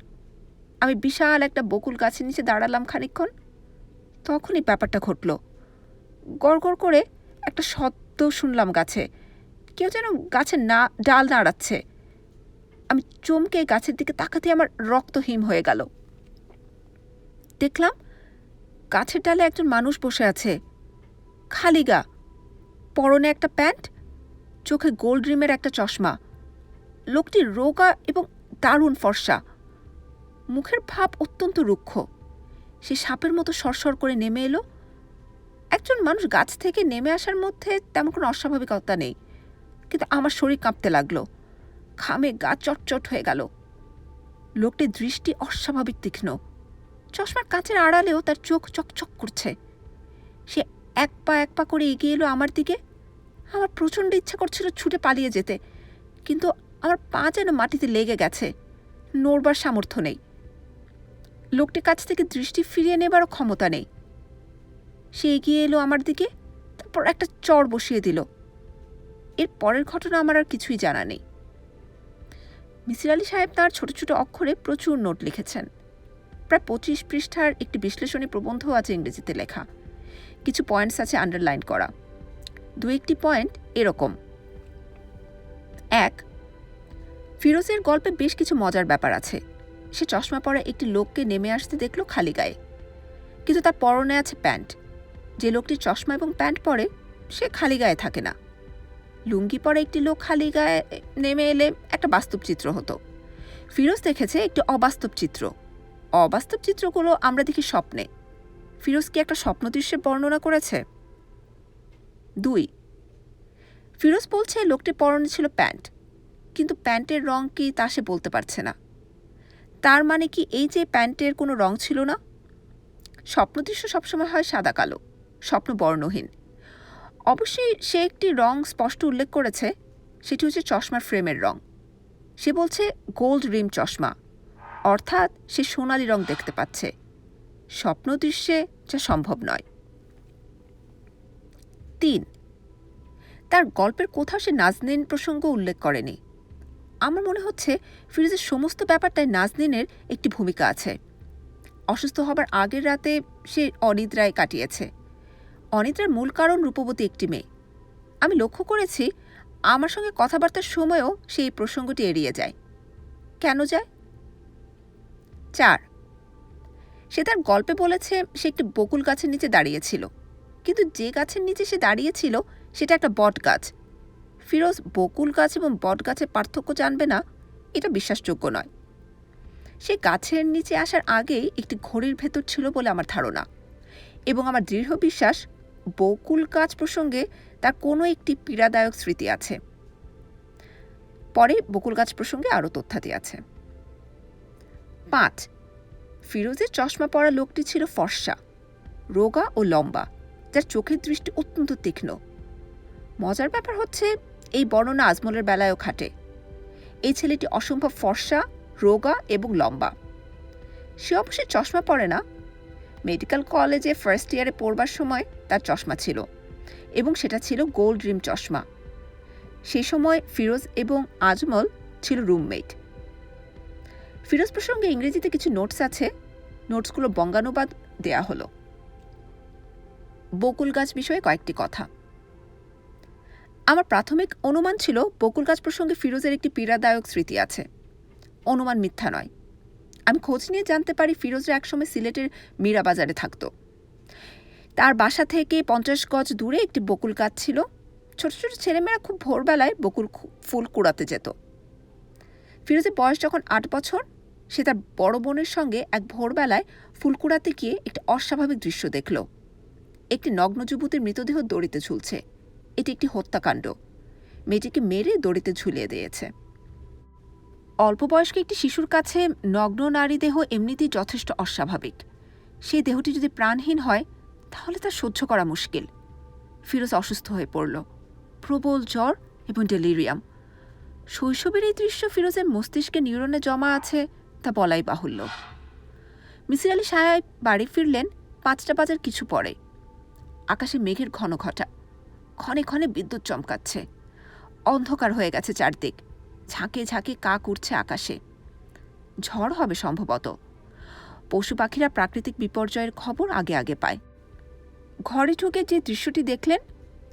S1: আমি বিশাল একটা বকুল গাছের নিচে দাঁড়ালাম খানিকক্ষণ। তখনই ব্যাপারটা ঘটল। গড়গড় করে একটা শব্দ শুনলাম গাছে। কেউ যেন গাছের ডাল নাড়াচ্ছে। আমি চমকে গাছের দিকে তাকাতে আমার রক্ত হিম হয়ে গেল। দেখলাম গাছের ডালে একজন মানুষ বসে আছে, খালি গা, পরনে একটা প্যান্ট, চোখে গোল্ড রিমের একটা চশমা। লোকটি রোগা এবং দারুণ ফর্সা, মুখের ভাব অত্যন্ত রুক্ষ। সে সাপের মতো সরসর করে নেমে এলো। একজন মানুষ গাছ থেকে নেমে আসার মধ্যে তেমন কোনো অস্বাভাবিকতা নেই, কিন্তু আমার শরীর কাঁপতে লাগলো। ঘামে গা চটচট হয়ে গেল। লোকটির দৃষ্টি অস্বাভাবিক তীক্ষ্ণ। চশমার কাঁচের আড়ালেও তার চোখ চকচক করছে। সে এক পা করে এগিয়ে এলো আমার দিকে। আমার প্রচণ্ড ইচ্ছা করছিল ছুটে পালিয়ে যেতে, কিন্তু আমার পা যেন মাটিতে লেগে গেছে, নড়বার সামর্থ্য নেই। লোকটির কাছ থেকে দৃষ্টি ফিরিয়ে নেবারও ক্ষমতা নেই। সে এগিয়ে এলো আমার দিকে, তারপর একটা চড় বসিয়ে দিল। এর পরের ঘটনা আমার আর কিছুই জানা নেই। মিসির আলি সাহেব তাঁর ছোট ছোট অক্ষরে প্রচুর নোট লিখেছেন। প্রায় 25 পৃষ্ঠার একটি বিশ্লেষণী প্রবন্ধও আছে ইংরেজিতে লেখা। কিছু পয়েন্টস আছে আন্ডারলাইন করা। 2-1টি পয়েন্ট এরকম: 1, ফিরোজের গল্পে বেশ কিছু মজার ব্যাপার আছে। সে চশমা পরা একটি লোককে নেমে আসতে দেখল খালি গায়ে, কিন্তু তার পরনে আছে প্যান্ট। যে লোকটি চশমা এবং প্যান্ট পরে সে খালি গায়ে থাকে না। লুঙ্গি পরা একটি লোক খালি গায়ে নেমে এলে একটা বাস্তব চিত্র হতো। ফিরোজ দেখেছে একটি অবাস্তব চিত্র। অবাস্তব চিত্রগুলো আমরা দেখি স্বপ্নে। ফিরোজ কি একটা স্বপ্ন দৃশ্যের বর্ণনা করেছে? 2, ফিরোজ বলছে লোকটির পরনে ছিল প্যান্ট, কিন্তু প্যান্টের রং কি তা সে বলতে পারছে না। তার মানে কি এই যে প্যান্টের কোনো রং ছিল না? স্বপ্নদৃশ্য সবসময় হয় সাদা কালো, স্বপ্ন বর্ণহীন। অবশ্যই সে একটি রং স্পষ্ট উল্লেখ করেছে, সেটি হচ্ছে চশমার ফ্রেমের রং। সে বলছে গোল্ড রিম চশমা, অর্থাৎ সে সোনালি রং দেখতে পাচ্ছে। স্বপ্নদৃশ্যে যা সম্ভব নয়। 3, তার গল্পের কোথাও সে নাজনীন প্রসঙ্গ উল্লেখ করেনি। আমার মনে হচ্ছে ফিরোজের সমস্ত ব্যাপারটায় নাজনীনের একটি ভূমিকা আছে। অসুস্থ হবার আগের রাতে সে অনিদ্রায় কাটিয়েছে। অনিদ্রার মূল কারণ রূপবতী একটি মেয়ে। আমি লক্ষ্য করেছি আমার সঙ্গে কথাবার্তার সময়ও সে এই প্রসঙ্গটি এড়িয়ে যায়। কেন যায়? 4, সে তার গল্পে বলেছে সে একটি বকুল গাছের নিচে দাঁড়িয়েছিল, কিন্তু যে গাছের নিচে সে দাঁড়িয়েছিল সেটা একটা বট গাছ। ফিরোজ বকুল গাছ এবং বট গাছের পার্থক্য জানবে না, এটা বিশ্বাসযোগ্য নয়। সে গাছের নিচে আসার আগেই একটি ঘড়ির ভেতর ছিল বলে আমার ধারণা, এবং আমার দৃঢ় বিশ্বাস বকুল গাছ প্রসঙ্গে তার কোনো একটি পীড়াদায়ক স্মৃতি আছে। পরে বকুল গাছ প্রসঙ্গে আরও তথ্যাদি আছে। 5, ফিরোজের চশমা পরা লোকটি ছিল ফর্সা, রোগা ও লম্বা, যার চোখের দৃষ্টি অত্যন্ত তীক্ষ্ণ। মজার ব্যাপার হচ্ছে এই বর্ণনা আজমলের বেলায়ও খাটে। এই ছেলেটি অসম্ভব ফর্সা, রোগা এবং লম্বা। সে অবশ্যই চশমা পরে না। মেডিকেল কলেজে ফার্স্ট ইয়ারে পড়বার সময় তার চশমা ছিল, এবং সেটা ছিল গোল্ড রিম চশমা। সেই সময় ফিরোজ এবং আজমল ছিল রুমমেট। ফিরোজ প্রসঙ্গে ইংরেজিতে কিছু নোটস আছে, নোটসগুলো বঙ্গানুবাদ দেয়া হলো। বকুল গাছ বিষয়ে কয়েকটি কথা। আমার প্রাথমিক অনুমান ছিল বকুল গাছ প্রসঙ্গে ফিরোজের একটি পীড়াদায়ক স্মৃতি আছে। অনুমান মিথ্যা নয়। আমি খোঁজ নিয়ে জানতে পারি ফিরোজরা একসময় সিলেটের মীরাবাজারে থাকত। তার বাসা থেকে 50 গজ দূরে একটি বকুল গাছ ছিল। ছোট ছোট ছেলেমেয়েরা খুব ভোরবেলায় বকুল ফুল কুড়াতে যেত। ফিরোজের বয়স যখন 8 বছর, সে তার বড় বোনের সঙ্গে এক ভোরবেলায় ফুল কুড়াতে গিয়ে একটি অস্বাভাবিক দৃশ্য দেখল। একটি নগ্ন যুবতীর মৃতদেহ দড়িতে ঝুলছে। এটি একটি হত্যাকাণ্ড। মেয়েটিকে মেরে দড়িতে ঝুলিয়ে দিয়েছে। অল্প বয়স্ক একটি শিশুর কাছে নগ্ন নারী দেহ এমনিতেই যথেষ্ট অস্বাভাবিক। সেই দেহটি যদি প্রাণহীন হয় তাহলে তা সহ্য করা মুশকিল। ফিরোজ অসুস্থ হয়ে পড়ল, প্রবল জ্বর এবং ডেলিরিয়াম। শৈশবের এই দৃশ্য ফিরোজের মস্তিষ্কে নিউরনে জমা আছে তা বলাই বাহুল্য। মিসির আলি সাহেব বাড়ি ফিরলেন 5টা বাজার কিছু পরে। আকাশে মেঘের ঘন ঘটা, ক্ষণে ক্ষণে বিদ্যুৎ চমকাচ্ছে। অন্ধকার হয়ে গেছে চারদিক, ঝাঁকে ঝাঁকে কাক উঠছে আকাশে। ঝড় হবে সম্ভবত। পশু পাখিরা প্রাকৃতিক বিপর্যয়ের খবর আগে আগে পায়। ঘরে ঢুকে যে দৃশ্যটি দেখলেন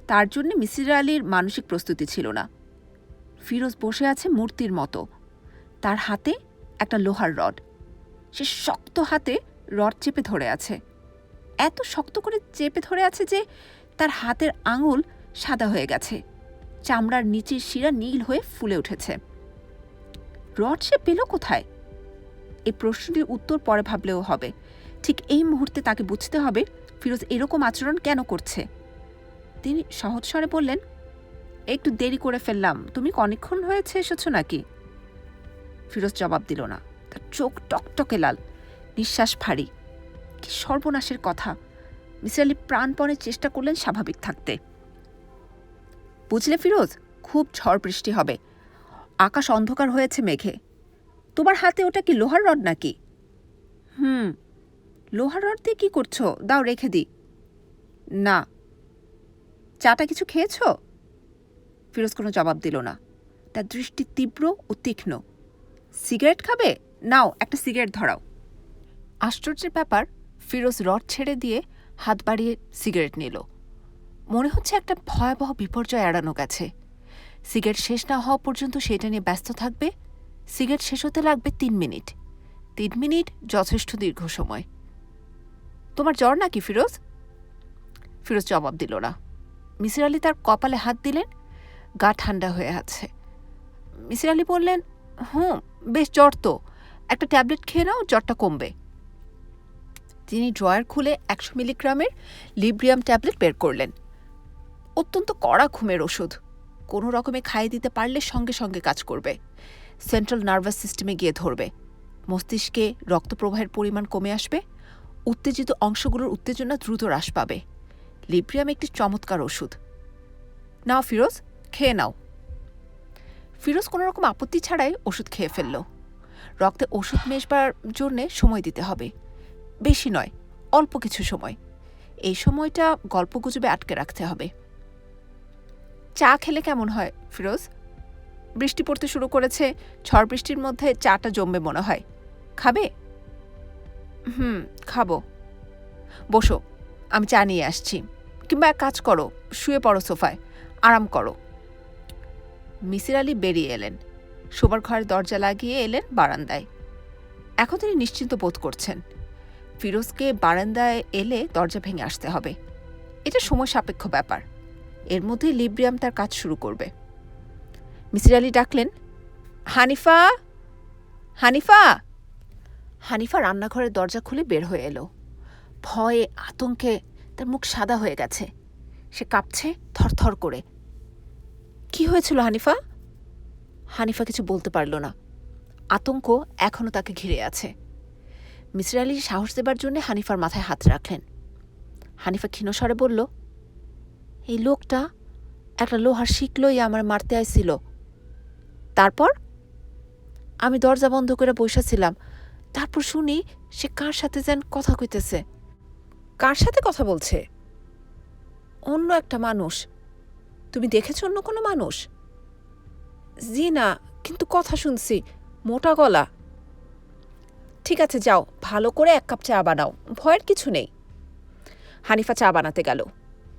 S1: তার জন্য মিসির আলির মানসিক প্রস্তুতি ছিল না। ফিরোজ বসে আছে মূর্তির মতো, তার হাতে একটা লোহার রড। সে শক্ত হাতে রড চেপে ধরে আছে, এত শক্ত করে চেপে ধরে আছে যে তার হাতের আঙুল সাদা হয়ে গেছে, চামড়ার নিচের শিরা নীল হয়ে ফুলে উঠেছে। রড সে পেল কোথায়? এই প্রশ্নটির উত্তর পরে ভাবলেও হবে। ঠিক এই মুহূর্তে তাকে বুঝতে হবে ফিরোজ এরকম আচরণ কেন করছে। তিনি সহজ স্বরে বললেন, একটু দেরি করে ফেললাম, তুমি অনেকক্ষণ হয়েছে এসেছ নাকি? ফিরোজ জবাব দিল না। তার চোখ টকটকে লাল, নিঃশ্বাস ভারী। কি সর্বনাশের কথা! মিসির আলি প্রাণপণে চেষ্টা করলেন স্বাভাবিক থাকতে। বুঝলে ফিরোজ, খুব ঝড় বৃষ্টি হবে। আকাশ অন্ধকার হয়েছে মেঘে। তোমার হাতে ওটা কি লোহার রড নাকি? লোহার রড দিয়ে কি করছো? দাও রেখে দিই। না। চাটা কিছু খেয়েছ? ফিরোজ কোনো জবাব দিল না। তার দৃষ্টি তীব্র ও তীক্ষ্ণ। সিগারেট খাবে? নাও, একটা সিগারেট ধরাও। আশ্চর্যের ব্যাপার, ফিরোজ রড ছেড়ে দিয়ে হাত বাড়িয়ে সিগারেট নিল। মনে হচ্ছে একটা ভয়াবহ বিপর্যয় এড়ানো গেছে। সিগারেট শেষ না হওয়া পর্যন্ত সেটা নিয়ে ব্যস্ত থাকবে। সিগারেট শেষ হতে লাগবে 3 মিনিট। 3 মিনিট যথেষ্ট দীর্ঘ সময়। তোমার জ্বর নাকি ফিরোজ? ফিরোজ জবাব দিল না। মিসির আলি তার কপালে হাত দিলেন। গা ঠান্ডা হয়ে আছে। মিসির আলি বললেন, বেশ জ্বর তো, একটা ট্যাবলেট খেয়ে নাও, জ্বরটা কমবে। তিনি ড্রয়ার খুলে 100 মিলিগ্রামের লিব্রিয়াম ট্যাবলেট বের করলেন। অত্যন্ত কড়া ঘুমের ওষুধ, কোনো রকমে খাইয়ে দিতে পারলে সঙ্গে সঙ্গে কাজ করবে। সেন্ট্রাল নার্ভাস সিস্টেমে গিয়ে ধরবে। মস্তিষ্কে রক্তপ্রবাহের পরিমাণ কমে আসবে। উত্তেজিত অংশগুলোর উত্তেজনা দ্রুত হ্রাস পাবে। লিব্রিয়াম একটি চমৎকার ওষুধ। নাও ফিরোজ, খেয়ে নাও। ফিরোজ কোনো রকম আপত্তি ছাড়াই ওষুধ খেয়ে ফেলল। রক্তে ওষুধ মেশবার জন্যে সময় দিতে হবে। বেশি নয়, অল্প কিছু সময়। এই সময়টা গল্পগুজবে আটকে রাখতে হবে। চা খেলে কেমন হয় ফিরোজ? বৃষ্টি পড়তে শুরু করেছে, ঝড় বৃষ্টির মধ্যে চাটা জমবে মনে হয়। খাবে? খাবো। বসো, আমি চা নিয়ে আসছি। কিংবা এক কাজ করো, শুয়ে পড়ো সোফায়, আরাম করো। মিসির আলি বেরিয়ে এলেন, শোবার ঘরের দরজা লাগিয়ে এলেন বারান্দায়। এখন তিনি নিশ্চিন্ত বোধ করছেন। ফিরোজকে বারান্দায় এলে দরজা ভেঙে আসতে হবে। এটা সময় সাপেক্ষ ব্যাপার। এর মধ্যেই লিব্রিয়াম তার কাজ শুরু করবে। মিসির আলি ডাকলেন, হানিফা, হানিফা। হানিফা রান্নাঘরের দরজা খুলে বের হয়ে এলো। ভয়ে আতঙ্কে তার মুখ সাদা হয়ে গেছে। সে কাঁপছে থরথর করে। কি হয়েছিল হানিফা? হানিফা কিছু বলতে পারল না। আতঙ্ক এখনও তাকে ঘিরে আছে। মিসির আলি সাহস দেবার জন্য হানিফার মাথায় হাত রাখলেন। হানিফা ক্ষীণস্বরে বলল, এই লোকটা একটা লোহার শিক লইয়া আমার মারতে আইছিল। তারপর? আমি দরজা বন্ধ করে বসেছিলাম। তারপর শুনি সে কার সাথে যেন কথা কইতেছে। কার সাথে কথা বলছে? অন্য একটা মানুষ। তুমি দেখেছ অন্য কোনো মানুষ? জি না, কিন্তু কথা শুনছি, মোটা গলা। ঠিক আছে, যাও, ভালো করে এক কাপ চা বানাও, ভয়ের কিছু নেই। হানিফা চা বানাতে গেল।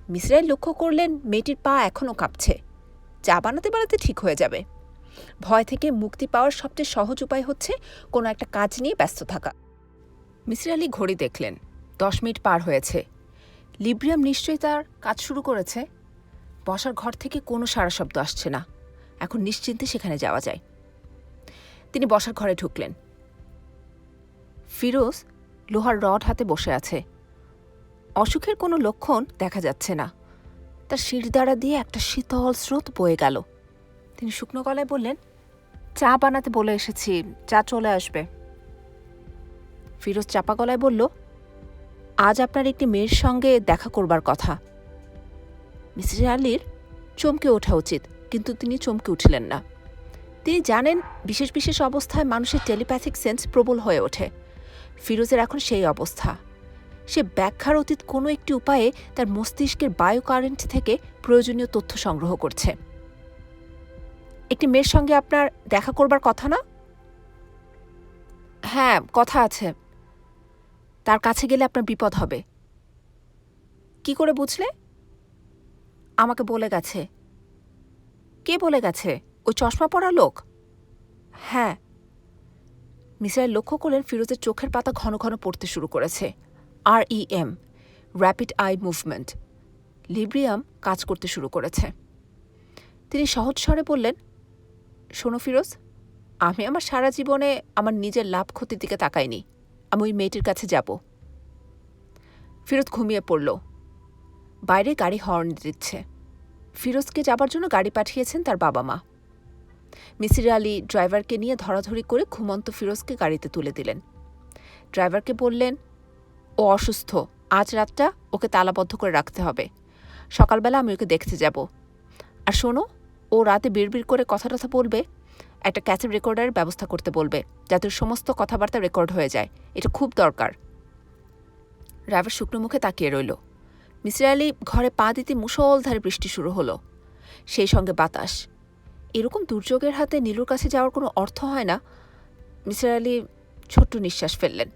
S1: মিসির আলি লক্ষ্য করলেন মেয়েটির পা এখনও কাঁপছে। চা বানাতে বানাতে ঠিক হয়ে যাবে। ভয় থেকে মুক্তি পাওয়ার সবচেয়ে সহজ উপায় হচ্ছে কোনো একটা কাজ নিয়ে ব্যস্ত থাকা। মিসির আলি ঘড়ি দেখলেন, 10 মিনিট পার হয়েছে। লিব্রিয়াম নিশ্চয়ই তার কাজ শুরু করেছে। বসার ঘর থেকে কোনো সাড়া শব্দ আসছে না। এখন নিশ্চিন্তে সেখানে যাওয়া যায়। তিনি বসার ঘরে ঢুকলেন। ফিরোজ লোহার রড হাতে বসে আছে। অসুখের কোনো লক্ষণ দেখা যাচ্ছে না। তার শিরদাঁড়া দিয়ে একটা শীতল স্রোত বয়ে গেল। তিনি শুকনো গলায় বললেন, চা বানাতে বলে এসেছি, চা চলে আসবে। ফিরোজ চাপা গলায় বলল, আজ আপনার একটি মেয়ের সঙ্গে দেখা করবার কথা। মিসির আলির চমকে ওঠা উচিত, কিন্তু তিনি চমকে উঠলেন না। তিনি জানেন বিশেষ বিশেষ অবস্থায় মানুষের টেলিপ্যাথিক সেন্স প্রবল হয়ে ওঠে। ফিরোজের এখন সেই অবস্থা। সে ব্যাখ্যার অতীত কোনো একটি উপায়ে তার মস্তিষ্কের বায়ো কারেন্ট থেকে প্রয়োজনীয় তথ্য সংগ্রহ করছে। একটি মেয়ের সঙ্গে আপনার দেখা করবার কথা না? হ্যাঁ, কথা আছে। তার কাছে গেলে আপনার বিপদ হবে। কি করে বুঝলে? আমাকে বলে গেছে। কে বলে গেছে? ওই চশমা পরা লোক? হ্যাঁ। মিসির আলি লক্ষ্য করলেন ফিরোজের চোখের পাতা ঘন ঘন পড়তে শুরু করেছে। REM, rapid eye movement. Librium কাজ করতে শুরু করেছে। তিনি সহজ স্বরে বললেন, শোনো ফিরোজ, আমি আমার সারা জীবনে আমার নিজের লাভ ক্ষতির দিকে তাকাইনি। আমি ওই মেয়েটির কাছে যাব। ফিরোজ ঘুমিয়ে পড়ল। বাইরে গাড়ি হর্ন দিচ্ছে। ফিরোজকে যাবার জন্য গাড়ি পাঠিয়েছেন তার বাবা মা। মিসির আলি ড্রাইভারকে নিয়ে ধরাধরি করে ঘুমন্ত ফিরোজকে গাড়িতে তুলে দিলেন। ড্রাইভারকে বললেন, ও অসুস্থ, আজ রাতটা ওকে তালাবদ্ধ করে রাখতে হবে। সকালবেলা আমি ওকে দেখতে যাব। আর শোনো, ও রাতে বিড়বিড় করে কথা টথা বলবে, একটা ক্যাসেট রেকর্ডারের ব্যবস্থা করতে বলবে, যাতে সমস্ত কথাবার্তা রেকর্ড হয়ে যায়। এটা খুব দরকার। ড্রাইভার শুকনো মুখে তাকিয়ে রইল। মিসির আলি ঘরে পা দিতে মুষলধারে বৃষ্টি শুরু হলো, সেই সঙ্গে বাতাস। এরকম দুর্যোগের হাতে নীলুর কাছে যাওয়ার কোনো অর্থ হয় না। মিসির আলি ছোট্ট নিঃশ্বাস ফেললেন।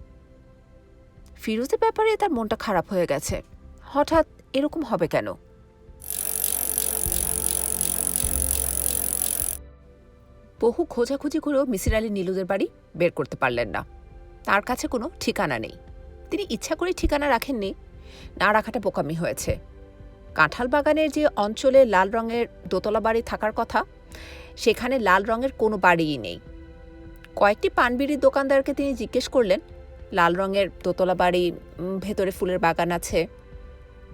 S1: ফিরোজের ব্যাপারে তার মনটা খারাপ হয়ে গেছে। হঠাৎ এরকম হবে কেন? বহু খোঁজাখুঁজি করেও মিসির আলি নীলুদের বাড়ি বের করতে পারলেন না। তার কাছে কোনো ঠিকানা নেই। তিনি ইচ্ছা করে ঠিকানা রাখেননি, না রাখাটা বোকামি হয়েছে। কাঁঠাল বাগানের যে অঞ্চলে লাল রঙের দোতলা বাড়ি থাকার কথা, সেখানে লাল রঙের কোনো বাড়িই নেই। কয়েকটি পানবিড়ির দোকানদারকে তিনি জিজ্ঞেস করলেন, লাল রঙের দোতলা বাড়ি, ভেতরে ফুলের বাগান আছে।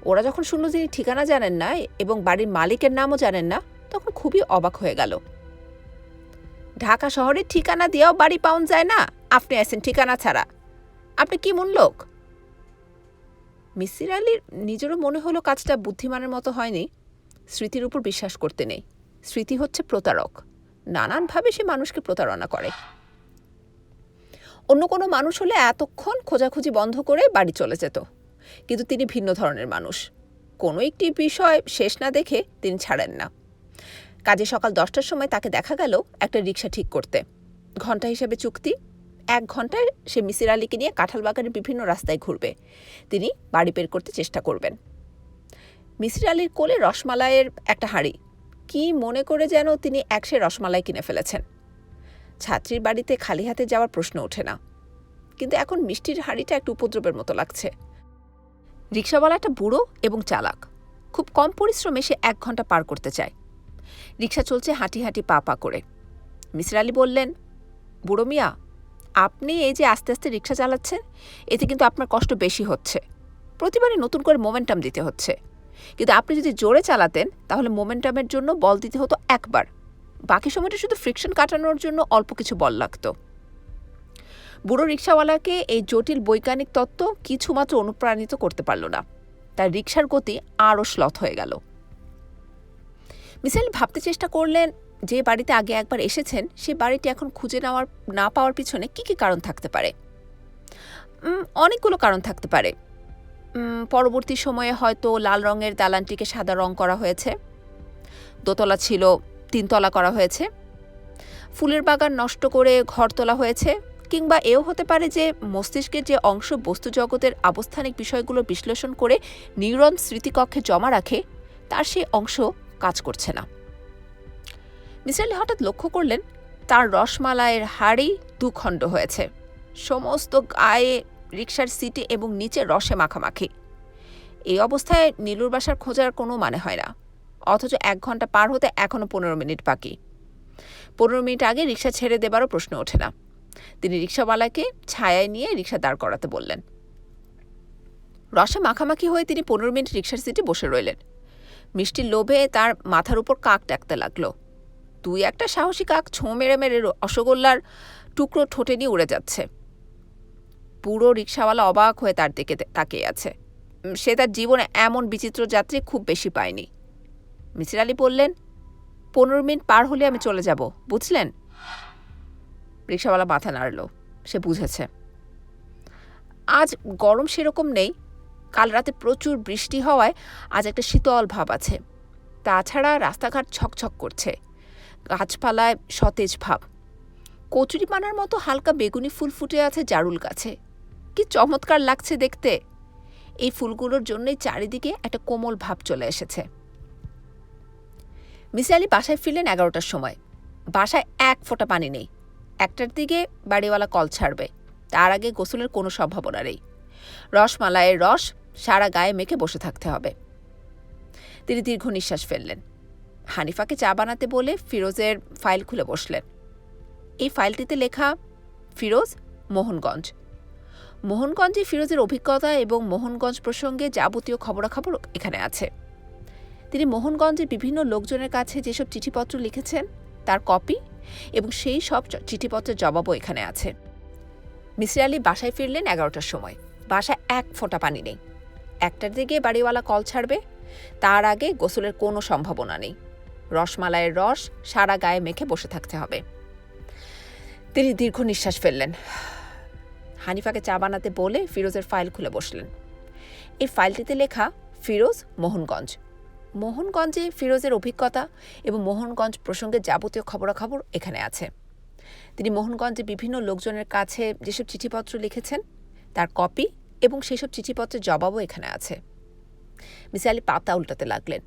S1: ওরা যখন শুনল যিনি ঠিকানা জানেন না এবং বাড়ির মালিকের নামও জানেন না, তখন খুবই অবাক হয়ে গেল। ঢাকা শহরের ঠিকানা দিয়েও বাড়ি পাওয়া যায় না, আপনি আছেন ঠিকানা ছাড়া? আপনি কি মন লোক? মিসির আলির নিজেরও মনে হলো কাজটা বুদ্ধিমানের মতো হয়নি। স্মৃতির উপর বিশ্বাস করতে নেই। স্মৃতি হচ্ছে প্রতারক। নানানভাবে সে মানুষকে প্রতারণা করে। অন্য কোনো মানুষ হলে এতক্ষণ খোঁজাখুঁজি বন্ধ করে বাড়ি চলে যেত, কিন্তু তিনি ভিন্ন ধরনের মানুষ। কোনো একটি বিষয় শেষ না দেখে তিনি ছাড়েন না। কাজে সকাল 10টার সময় তাকে দেখা গেল একটা রিক্সা ঠিক করতে। ঘণ্টা হিসেবে চুক্তি। 1 ঘণ্টায় সে মিসির আলীকে নিয়ে কাঁঠালবাগানের বিভিন্ন রাস্তায় ঘুরবে। তিনি বাড়ি বের করতে চেষ্টা করবেন। মিসির আলীর কোলে রসমালাইয়ের একটা হাঁড়ি। কি মনে করে যেন তিনি 1 সের রসমালাই কিনে ফেলেছেন। ছাত্রীর বাড়িতে খালি হাতে যাওয়ার প্রশ্ন ওঠে না, কিন্তু এখন মিষ্টির হাঁড়িটা একটু উপদ্রবের মতো লাগছে। রিক্সাওয়ালাটা বুড়ো এবং চালাক। খুব কম পরিশ্রমে সে 1 ঘণ্টা পার করতে চায়। রিক্সা চলছে হাঁটি হাঁটি পা পা করে। মিসির আলী বললেন, বুড়ো মিয়া, আপনি এই যে আস্তে আস্তে রিক্সা চালাচ্ছেন, এতে কিন্তু আপনার কষ্ট বেশি হচ্ছে। প্রতিবারই নতুন করে মোমেন্টাম দিতে হচ্ছে। কিন্তু আপনি যদি জোরে চালাতেন তাহলে মোমেন্টামের জন্য বল দিতে হতো একবার, বাকি সময়টা শুধু ফ্রিকশন কাটানোর জন্য অল্প কিছু বল লাগতো। বুড়ো রিক্সাওয়ালাকে এই জটিল বৈজ্ঞানিক তত্ত্ব কিছুমাত্র অনুপ্রাণিত করতে পারল না। তার রিক্সার গতি আরও শ্লথ হয়ে গেল। মিসির আলী ভাবতে চেষ্টা করলেন, যে বাড়িতে আগে একবার এসেছেন সেই বাড়িটি এখন খুঁজে না পাওয়ার পিছনে কি কি কারণ থাকতে পারে। অনেকগুলো কারণ থাকতে পারে। পরবর্তী সময়ে হয়তো লাল রঙের দালানটিকে সাদা রং করা হয়েছে, দোতলা ছিল 3 তলা করা হয়েছে, ফুলের বাগান নষ্ট করে ঘর তোলা হয়েছে, কিংবা এও হতে পারে যে মস্তিষ্কের যে অংশ বস্তু জগতের আবস্থানিক বিষয়গুলো বিশ্লেষণ করে নিউরন স্মৃতিকক্ষে জমা রাখে, তার সেই অংশ কাজ করছে না। মিসির আলী হঠাৎ লক্ষ্য করলেন তার রসমালাইয়ের হাঁড়ি 2 খণ্ড হয়েছে। সমস্ত গায়ে, রিকশার সিটে এবং নিচে রসে মাখামাখি। এই অবস্থায় নীলুর বাসার খোঁজার কোনো মানে হয় না, অথচ 1 ঘণ্টা পার হতে এখনও 15 মিনিট বাকি। 15 মিনিট আগে রিকশা ছেড়ে দেবারও প্রশ্ন ওঠে না। তিনি রিকশাওয়ালাকে ছায়ায় নিয়ে রিকশা দাঁড় করাতে বললেন। রসে মাখামাখি হয়ে তিনি 15 মিনিট রিকশার সিটে বসে রইলেন। মিষ্টির লোভে তার মাথার উপর কাক ডাকতে লাগলো। 2-1টা সাহসী কাক ছোঁ মেরে মেরে রসগোল্লার টুকরো ঠোঁটে নিয়ে উড়ে যাচ্ছে। পুরো রিকশাওয়ালা অবাক হয়ে তার দিকে তাকিয়ে আছে। সে তার জীবনে এমন বিচিত্র যাত্রী খুব বেশি পায়নি। মিসির আলী বললেন, 15 মিনিট পার হলে আমি চলে যাব, বুঝলেন? রিকশাওয়ালা মাথা নাড়ল। সে বুঝেছে। আজ গরম সেরকম নেই। কাল রাতে প্রচুর বৃষ্টি হওয়ায় আজ একটা শীতল ভাব আছে। তাছাড়া রাস্তাঘাট ছকছক করছে, গাছপালায় সতেজ ভাব। কচুরিপানার মতো হালকা বেগুনি ফুল ফুটে আছে জারুল গাছে। কি চমৎকার লাগছে দেখতে! এই ফুলগুলোর জন্যই চারিদিকে একটা কোমল ভাব চলে এসেছে। মিসির আলী বাসায় ফিরলেন 11টার সময়। বাসায় 1 ফোঁটা পানি নেই। 1টার দিকে বাড়িওয়ালা কল ছাড়বে, তার আগে গোসলের কোনো সম্ভাবনা নেই। রসমালাইয়ের রস সারা গায়ে মেখে বসে থাকতে হবে। তিনি দীর্ঘ নিঃশ্বাস ফেললেন। হানিফাকে চা বানাতে বলে ফিরোজের ফাইল খুলে বসলেন। এই ফাইলটিতে লেখা ফিরোজ, মোহনগঞ্জ। মোহনগঞ্জে ফিরোজের অভিজ্ঞতা এবং মোহনগঞ্জ প্রসঙ্গে যাবতীয় খবরাখবর এখানে আছে। তিনি মোহনগঞ্জের বিভিন্ন লোকজনের কাছে যেসব চিঠিপত্র লিখেছেন তার কপি এবং সেই সব চিঠিপত্রের জবাবও এখানে আছে। মিসির আলী বাসায় ফিরলেন 11টার সময়। বাসায় 1 ফোঁটা পানি নেই। 1টার দিকে বাড়িওয়ালা কল ছাড়বে, তার আগে গোসলের কোনো সম্ভাবনা নেই। রসমালাইয়ের রস সারা গায়ে মেখে বসে থাকতে হবে। তিনি দীর্ঘ নিঃশ্বাস ফেললেন। হানিফাকে চা বানাতে বলে ফিরোজের ফাইল খুলে বসলেন। এই ফাইলটিতে লেখা ফিরোজ, মোহনগঞ্জ। মোহনগঞ্জে ফিরোজের অভিজ্ঞতা এবং মোহনগঞ্জ প্রসঙ্গে যাবতীয় খবরাখবর এখানে আছে। তিনি মোহনগঞ্জে বিভিন্ন লোকজনের কাছে যেসব চিঠিপত্র লিখেছেন তার কপি এবং সেসব চিঠিপত্রের জবাবও এখানে আছে। মিসির আলী পাতা উল্টাতে লাগলেন।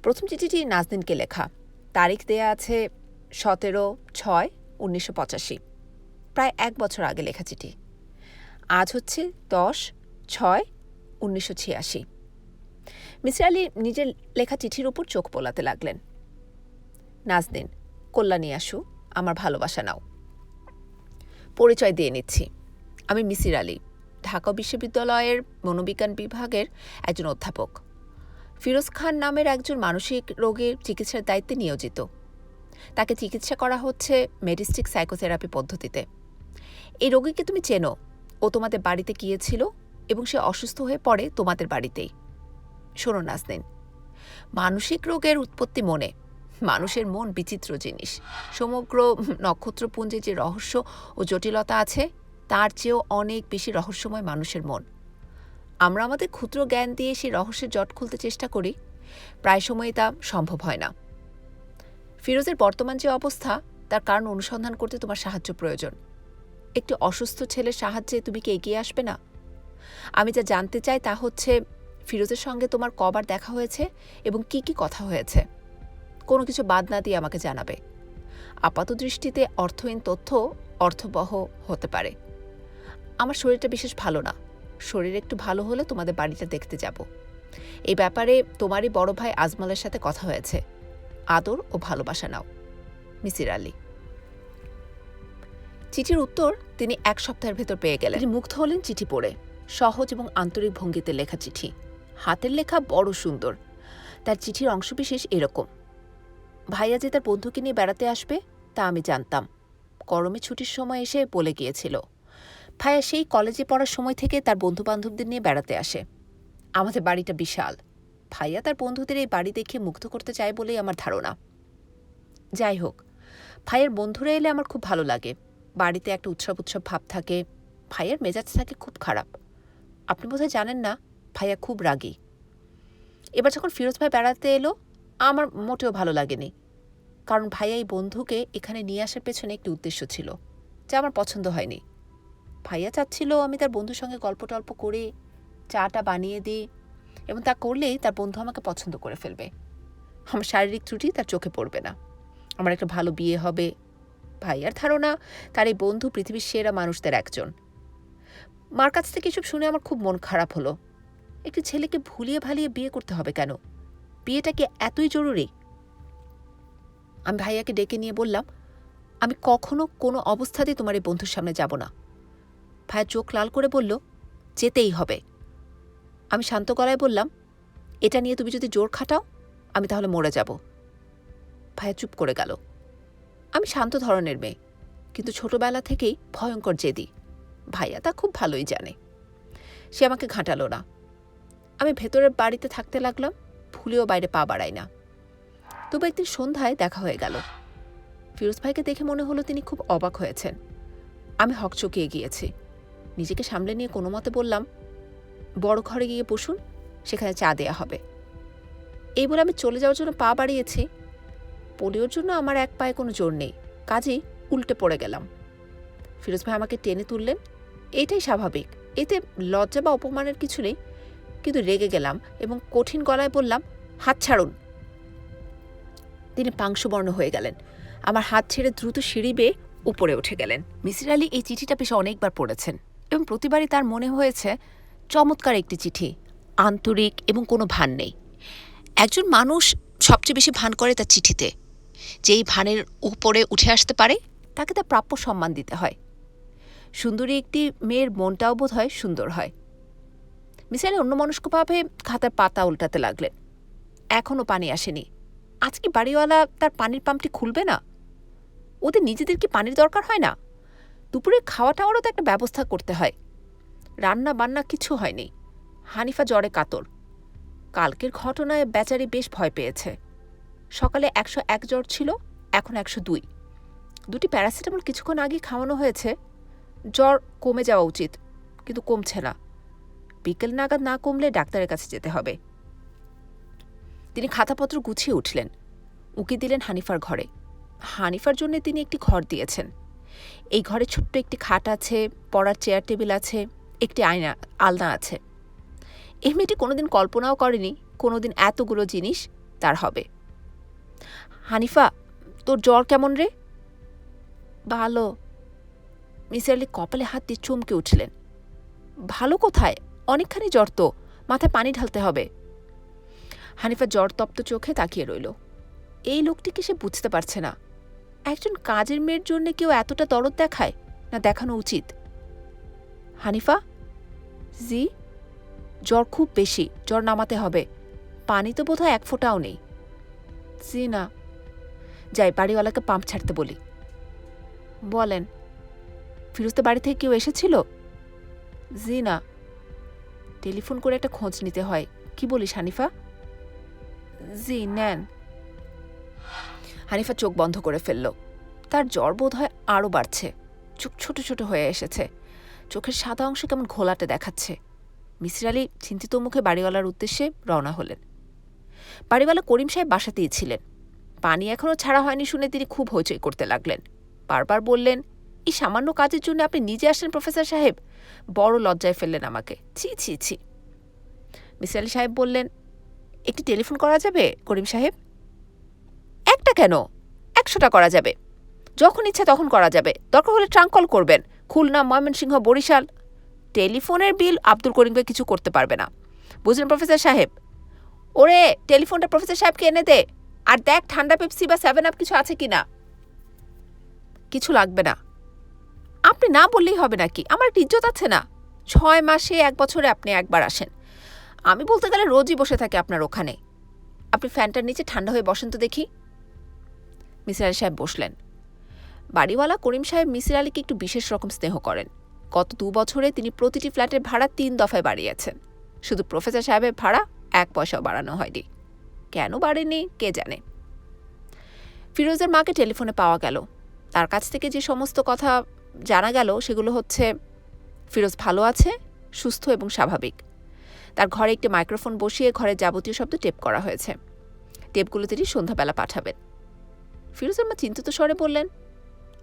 S1: প্রথম চিঠিটি নাজনীনকে লেখা। তারিখ দেয়া আছে 17/6/1985। প্রায় 1 বছর আগে লেখা চিঠি। আজ হচ্ছে 10/6/1986। মিসির আলী নিজের লেখা চিঠির উপর চোখ বোলাতে লাগলেন। নাজনীন, কল্যাণী আসু, আমার ভালোবাসা নাও। পরিচয় দিয়ে নিচ্ছি। আমি মিসির আলী, ঢাকা বিশ্ববিদ্যালয়ের মনোবিজ্ঞান বিভাগের একজন অধ্যাপক। ফিরোজ খান নামের একজন মানসিক রোগীর চিকিৎসার দায়িত্বে নিয়োজিত। তাকে চিকিৎসা করা হচ্ছে মেডিস্টিক সাইকোথেরাপি পদ্ধতিতে। এই রোগীকে তুমি চেনো। ও তোমাদের বাড়িতে গিয়েছিল এবং সে অসুস্থ হয়ে পড়ে তোমাদের বাড়িতেই। শোনো নাজনীন, মানসিক রোগের উৎপত্তি মনে। মানুষের মন বিচিত্র জিনিস। সমগ্র নক্ষত্রপুঞ্জে যে রহস্য ও জটিলতা আছে তার চেয়েও অনেক বেশি রহস্যময় মানুষের মন। আমরা আমাদের ক্ষুদ্র জ্ঞান দিয়ে সেই রহস্যের জট খুলতে চেষ্টা করি, প্রায় সময়ই তা সম্ভব হয় না। ফিরোজের বর্তমান যে অবস্থা তার কারণ অনুসন্ধান করতে তোমার সাহায্য প্রয়োজন। একটি অসুস্থ ছেলের সাহায্যে তুমি কি এগিয়ে আসবে না? আমি যা জানতে চাই তা হচ্ছে ফিরোজের সঙ্গে তোমার কবার দেখা হয়েছে এবং কি কি কথা হয়েছে। কোনো কিছু বাদ না দিয়ে আমাকে জানাবে। আপাত দৃষ্টিতে অর্থহীন তথ্য অর্থবহ হতে পারে। আমার শরীরটা বিশেষ ভালো না। শরীর একটু ভালো হলে তোমাদের বাড়িটা দেখতে যাব। এই ব্যাপারে তোমারই বড় ভাই আজমলের সাথে কথা হয়েছে। আদর ও ভালোবাসা নাও, মিসির আলী। চিঠির উত্তর তিনি 1 সপ্তাহের ভেতর পেয়ে গেলেন। তিনি মুগ্ধ হলেন চিঠি পড়ে। সহজ এবং আন্তরিক ভঙ্গিতে লেখা চিঠি, হাতের লেখা বড় সুন্দর। তার চিঠির অংশবিশেষ এরকম: ভাইয়া যে তার বন্ধুকে নিয়ে বেড়াতে আসবে তা আমি জানতাম। গরমে ছুটির সময় এসে বলে গিয়েছিল। ভাইয়া সেই কলেজে পড়ার সময় থেকে তার বন্ধুবান্ধবদের নিয়ে বেড়াতে আসে। আমাদের বাড়িটা বিশাল। ভাইয়া তার বন্ধুদের এই বাড়ি দেখে মুগ্ধ করতে চায় বলেই আমার ধারণা। যাই হোক, ভাইয়ের বন্ধুরা এলে আমার খুব ভালো লাগে। বাড়িতে একটা উৎসব উৎসব ভাব থাকে। ভাইয়ের মেজাজ থাকে খুব খারাপ। আপনি বোধহয় জানেন না, ভাইয়া খুব রাগী। এবার যখন ফিরোজ ভাই বেড়াতে এলো আমার মোটেও ভালো লাগেনি, কারণ ভাইয়া এই বন্ধুকে এখানে নিয়ে আসার পেছনে একটি উদ্দেশ্য ছিল যা আমার পছন্দ হয়নি। ভাইয়া চাচ্ছিল আমি তার বন্ধুর সঙ্গে গল্প টল্প করে চাটা বানিয়ে দিই, এবং তা করলেই তার বন্ধু আমাকে পছন্দ করে ফেলবে। আমার শারীরিক ত্রুটি তার চোখে পড়বে না। আমার একটা ভালো বিয়ে হবে। ভাইয়ার ধারণা তার এই বন্ধু পৃথিবীর সেরা মানুষদের একজন। মার কাছ থেকে এসব শুনে আমার খুব মন খারাপ হলো। একটি ছেলেকে ভুলিয়ে ভালিয়ে বিয়ে করতে হবে কেন? বিয়েটা কি এতই জরুরি? আমি ভাইয়াকে ডেকে নিয়ে বললাম, আমি কখনো কোনো অবস্থাতেই তোমার এই বন্ধুর সামনে যাব না। ভাইয়া চোখ লাল করে বলল, যেতেই হবে। আমি শান্ত গলায় বললাম, এটা নিয়ে তুমি যদি জোর খাটাও আমি তাহলে মরে যাব। ভাইয়া চুপ করে গেল। আমি শান্ত ধরনের মেয়ে, কিন্তু ছোটবেলা থেকেই ভয়ঙ্কর জেদি। ভাইয়া তা খুব ভালোই জানে। সে আমাকে ঘাঁটালো না। আমি ভেতরের বাড়িতে থাকতে লাগলাম, ভুলেও বাইরে পা বাড়াই না। তবু একদিন সন্ধ্যায় দেখা হয়ে গেল। ফিরোজ ভাইকে দেখে মনে হলো তিনি খুব অবাক হয়েছেন। আমি হকচকিয়ে গিয়েছি। নিজেকে সামলে নিয়ে কোনো মতে বললাম, বড় ঘরে গিয়ে বসুন, সেখানে চা দেয়া হবে। এই বলে আমি চলে যাওয়ার জন্য পা বাড়িয়েছি। পোলিওর জন্য আমার এক পায়ে কোনো জোর নেই, কাজেই উল্টে পড়ে গেলাম। ফিরোজ ভাই আমাকে টেনে তুললেন। এটাই স্বাভাবিক, এতে লজ্জা বা অপমানের কিছু নেই। কিন্তু রেগে গেলাম এবং কঠিন গলায় বললাম, হাত ছাড়ুন। তিনি পাংশুবর্ণ হয়ে গেলেন। আমার হাত ছেড়ে দ্রুত সিঁড়ি বেয়ে উপরে উঠে গেলেন। মিসির আলী এই চিঠিটা পেশে অনেকবার পড়েছেন এবং প্রতিবারই তার মনে হয়েছে চমৎকার একটি চিঠি, আন্তরিক এবং কোনো ভান নেই। একজন মানুষ সবচেয়ে বেশি ভান করে তার চিঠিতে। যেই ভানের উপরে উঠে আসতে পারে তাকে তার প্রাপ্য সম্মান দিতে হয়। সুন্দরী একটি মেয়ের মনটাও বোধ হয় সুন্দর হয়। মিসির আলী অন্যমনস্কভাবে খাতার পাতা উল্টাতে লাগলেন। এখনও পানি আসেনি। আজ কি বাড়িওয়ালা তার পানির পাম্পটি খুলবে না? ওদের নিজেদের কি পানির দরকার হয় না? দুপুরে খাওয়া টাওয়ারও তো একটা ব্যবস্থা করতে হয়। রান্না বান্না কিছু হয়নি। হানিফা জ্বরে কাতর। কালকের ঘটনায় বেচারি বেশ ভয় পেয়েছে। সকালে 101 জ্বর ছিল, এখন 102। দুটি প্যারাসিটামল কিছুক্ষণ আগে খাওয়ানো হয়েছে। জ্বর কমে যাওয়া উচিত, কিন্তু কমছে না। বিকেল নাগাদ না কমলে ডাক্তারের কাছে যেতে হবে। তিনি খাতাপত্র গুছিয়ে উঠলেন। উকি দিলেন হানিফার ঘরে। হানিফার জন্য তিনি একটি ঘর দিয়েছেন। এই ঘরে ছোট্ট একটি খাট আছে, পড়ার চেয়ার টেবিল আছে, একটি আলনা আছে। এই মেয়েটি কোনোদিন কল্পনাও করেনি কোনোদিন এতগুলো জিনিস তার হবে। হানিফা, তোর জ্বর কেমন রে? ভালো। মিসির আলী কপালে হাত দিয়ে চমকে উঠলেন। ভালো কোথায়? অনেকখানি জ্বর তো, মাথায় পানি ঢালতে হবে। হানিফা জ্বর তপ্ত চোখে তাকিয়ে রইল। এই লোকটিকে সে বুঝতে পারছে না। একজন কাজের মেয়ের জন্য কেউ এতটা দরদ দেখায় না দেখানো উচিত? হানিফা, জি? জ্বর খুব বেশি, জ্বর নামাতে হবে। পানি তো বোধহয় 1 ফোঁটাও নেই। জি না। যাই, বাড়িওয়ালাকে পাম্প ছাড়তে বলি। বলেন, ফিরোজদের বাড়ি থেকে কেউ এসেছিল? জি না। টেলিফোন করে একটা খোঁজ নিতে হয়। কি বলিস হানিফা? জি নেন। হানিফা চোখ বন্ধ করে ফেলল। তার জ্বর বোধ হয় আরও বাড়ছে। চোখ ছোট ছোট হয়ে এসেছে। চোখের সাদা অংশ কেমন ঘোলাটে দেখাচ্ছে। মিসির আলী চিন্তিত মুখে বাড়িওয়ালার উদ্দেশ্যে রওনা হলেন। বাড়িওয়ালা করিম সাহেব বাসাতেই ছিলেন। পানি এখনও ছাড়া হয়নি শুনে তিনি খুব হইচই করতে লাগলেন। বারবার বললেন, এই সামান্য কাজের জন্য আপনি নিজে আসলেন প্রফেসর সাহেব? বড় লজ্জায় ফেললেন আমাকে। ছি ছি ছি। মিসির আলি সাহেব বললেন, একটি টেলিফোন করা যাবে করিম সাহেব? একটা কেন, 100টা করা যাবে। যখন ইচ্ছা তখন করা যাবে। দরকার হলে ট্রাঙ্ক কল করবেন, খুলনা, ময়মনসিংহ, বরিশাল। টেলিফোনের বিল আব্দুল করিম ভাই কিছু করতে পারবে না, বুঝলেন প্রফেসর সাহেব? ওরে, টেলিফোনটা প্রফেসর সাহেবকে এনে দে, আর দেখ ঠান্ডা পেপসি বা 7 আপ কিছু আছে কিনা। কিছু লাগবে না। আপনি না বললেই হবে নাকি? আমার একটা ইজ্জত আছে না? 6 মাসে 1 বছরে আপনি একবার আসেন। আমি বলতে গেলে রোজই বসে থাকি আপনার ওখানে। আপনি ফ্যানটার নিচে ঠান্ডা হয়ে বসেন তো দেখি। মিসির আলি সাহেব বসলেন। বাড়িওয়ালা করিম সাহেব মিসির আলিকে একটু বিশেষ রকম স্নেহ করেন। গত 2 বছরে তিনি প্রতিটি ফ্ল্যাটের ভাড়া 3 দফায় বাড়িয়েছেন। শুধু প্রফেসর সাহেবের ভাড়া 1 পয়সাও বাড়ানো হয়নি। কেন বাড়েনি কে জানে। ফিরোজের মাকে টেলিফোনে পাওয়া গেল। তার কাছ থেকে যে সমস্ত কথা জানা গেল সেগুলো হচ্ছে, ফিরোজ ভালো আছে, সুস্থ এবং স্বাভাবিক। তার ঘরে একটি মাইক্রোফোন বসিয়ে ঘরের যাবতীয় শব্দ টেপ করা হয়েছে। টেপগুলো তিনি সন্ধ্যাবেলা পাঠাবেন। ফিরোজের মা চিন্তিত স্বরে বললেন,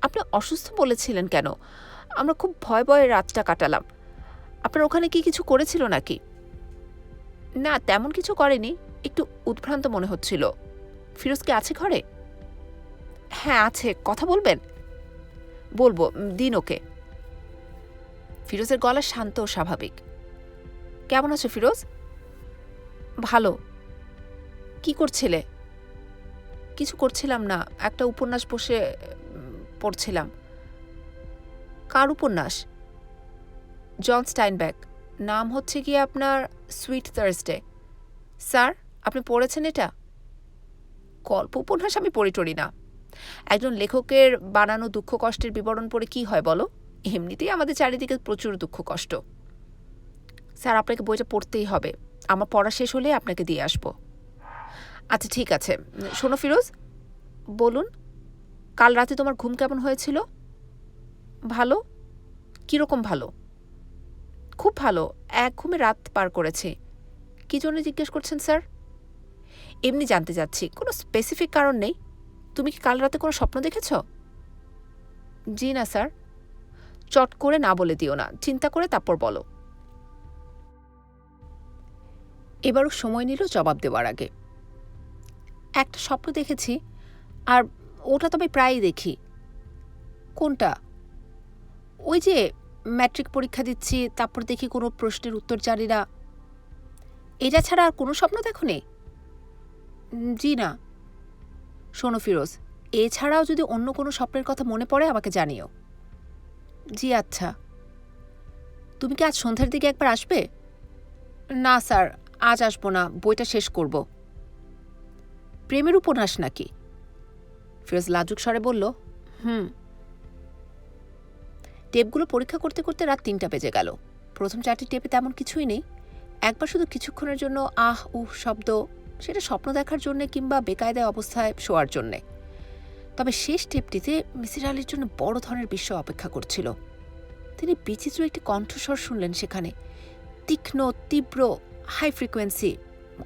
S1: আপনি অসুস্থ বলেছিলেন কেন? আমরা খুব ভয়ে ভয়ে রাতটা কাটালাম। আপনার ওখানে কি কিছু করেছিল নাকি? না, তেমন কিছু করেনি, একটু উদ্ভ্রান্ত মনে হচ্ছিল। ফিরোজ কি আছে ঘরে? হ্যাঁ আছে, কথা বলবেন? বলবো, দিন ওকে। ফিরোজের গলা শান্ত ও স্বাভাবিক। কেমন আছো ফিরোজ? ভালো। কি করছিলে? কিছু করছিলাম না, একটা উপন্যাস বসে পড়ছিলাম। কার উপন্যাস? জন স্টাইনব্যাক। নাম হচ্ছে কি আপনার সুইট থার্সডে। স্যার, আপনি পড়েছেন এটা? গল্প উপন্যাস আমি পড়ি টড়ি না। একজন লেখকের বানানো দুঃখ কষ্টের বিবরণ পড়ে কি হয় বলো? এমনিতেই আমাদের চারিদিকে প্রচুর দুঃখ কষ্ট। স্যার, আপনাকে বইটা পড়তেই হবে। আমার পড়া শেষ হলে আপনাকে দিয়ে আসবো। আচ্ছা ঠিক আছে। শোনো ফিরোজ, বলুন, কাল রাতে তোমার ঘুম কেমন হয়েছিল? ভালো। কীরকম ভালো? খুব ভালো, এক ঘুমে রাত পার করেছি। কী জন্য জিজ্ঞেস করছেন স্যার? এমনি জানতে চাচ্ছি, কোনো স্পেসিফিক কারণ নেই। তুমি কি কাল রাতে কোনো স্বপ্ন দেখেছ? জি না স্যার। চট করে না বলে দিও না, চিন্তা করে তারপর বলো। এবারও সময় নিল জবাব দেওয়ার আগে। একটা স্বপ্ন দেখেছি, আর ওটা তবে প্রায়ই দেখি। কোনটা? ওই যে ম্যাট্রিক পরীক্ষা দিচ্ছি, তারপর দেখি কোনো প্রশ্নের উত্তর জানি না। এটা ছাড়া আর কোনো স্বপ্ন দেখোনি? জি না। শোনো ফিরোজ, এছাড়াও যদি অন্য কোনো স্বপ্নের কথা মনে পড়ে আমাকে জানিও। জি আচ্ছা। তুমি কি আজ সন্ধ্যার দিকে একবার আসবে? না স্যার, আজ আসবো না, বইটা শেষ করব। প্রেমের উপন্যাস নাকি? ফিরোজ লাজুক স্বরে বলল, টেপগুলো পরীক্ষা করতে করতে রাত 3টা বেজে গেল। প্রথম 4টি টেপে তেমন কিছুই নেই। একবার শুধু কিছুক্ষণের জন্য আহ উহ শব্দ, সেটা স্বপ্ন দেখার জন্যে কিংবা বেকায়দায় অবস্থায় শোয়ার জন্যে। তবে শেষ টেপটিতে মিসির আলির জন্য বড় ধরনের বিস্ময় অপেক্ষা করছিল। তিনি বিচিত্র একটি কণ্ঠস্বর শুনলেন সেখানে, তীক্ষ্ণ, তীব্র, হাই ফ্রিকোয়েন্সি।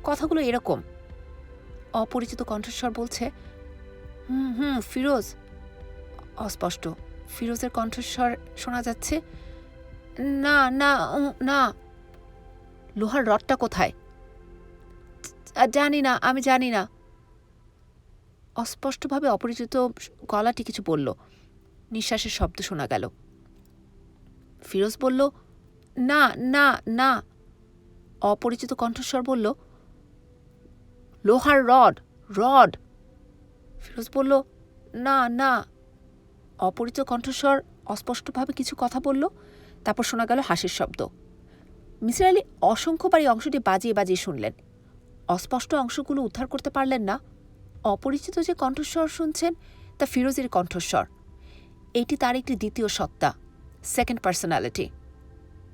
S1: কথাগুলো এরকম। অপরিচিত কণ্ঠস্বর বলছে, ফিরোজ। অস্পষ্ট। ফিরোজের কণ্ঠস্বর শোনা যাচ্ছে, না না না। লোহার রডটা কোথায়? জানি না, আমি জানি না। অস্পষ্টভাবে অপরিচিত গলাটি কিছু বলল। নিঃশ্বাসের শব্দ শোনা গেল। ফিরোজ বলল, না না না। অপরিচিত কণ্ঠস্বর বলল, লোহার রড, রড। ফিরোজ বলল, না না। অপরিচিত কণ্ঠস্বর অস্পষ্টভাবে কিছু কথা বলল, তারপর শোনা গেল হাসির শব্দ। মিসির আলি অসংখ্যবার এই অংশটি বাজিয়ে বাজিয়ে শুনলেন। অস্পষ্ট অংশগুলো উদ্ধার করতে পারলেন না। অপরিচিত যে কণ্ঠস্বর শুনছেন তা ফিরোজের কণ্ঠস্বর। এটি তার একটি দ্বিতীয় সত্তা, সেকেন্ড পার্সোনালিটি।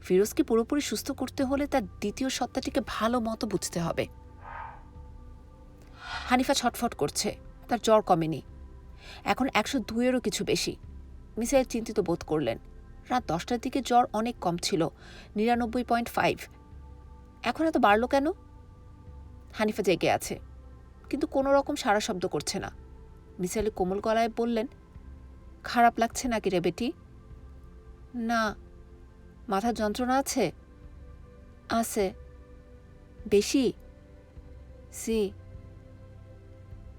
S1: ফিরোজকে পুরোপুরি সুস্থ করতে হলে তার দ্বিতীয় সত্তাটিকে ভালো মতো বুঝতে হবে। হানিফা ছটফট করছে, তার জ্বর কমেনি। এখন 102-এরও কিছু বেশি। মিসির আলি চিন্তিত বোধ করলেন। রাত 10টার দিকে জ্বর অনেক কম ছিল, 99.5। এখন এত বাড়ল কেন? হানিফা জেগে আছে। কিন্তু কোনো রকম সাড়া শব্দ করছে না। মিসির আলি কোমল গলায় বললেন, খারাপ লাগছে নাকি রে বেটি? না। মাথার যন্ত্রণা আছে? আছে। বেশি? সি।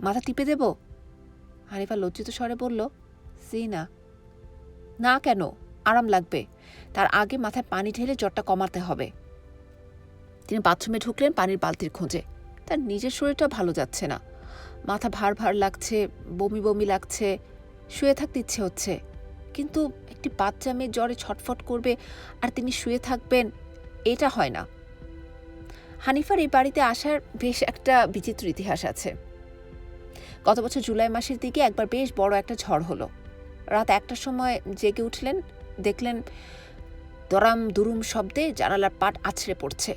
S1: মাথা টিপে দেব? হানিফা লজ্জিত স্বরে বলল, সি না। না কেন? আরাম লাগবে। তার আগে মাথায় পানি ঢেলে জ্বরটা কমাতে হবে। তিনি বাথরুমে ঢুকলেন পানির বালতির খোঁজে। তার নিজের শরীরটা ভালো যাচ্ছে না। মাথা ভার ভার লাগছে, বমি বমি লাগছে, শুয়ে থাকতে ইচ্ছে হচ্ছে। কিন্তু একটি বাচ্চা মেয়ে জ্বরে ছটফট করবে আর তিনি শুয়ে থাকবেন, এটা হয় না। হানিফার এই বাড়িতে আসার বেশ একটা বিচিত্র ইতিহাস আছে। গত বছর জুলাই মাসের দিকে একবার বেশ বড় একটা ঝড় হলো। রাত 1টার সময় জেগে উঠলেন, দেখলেন দরাম দুরুম শব্দে জানালার পাট আছড়ে পড়ছে।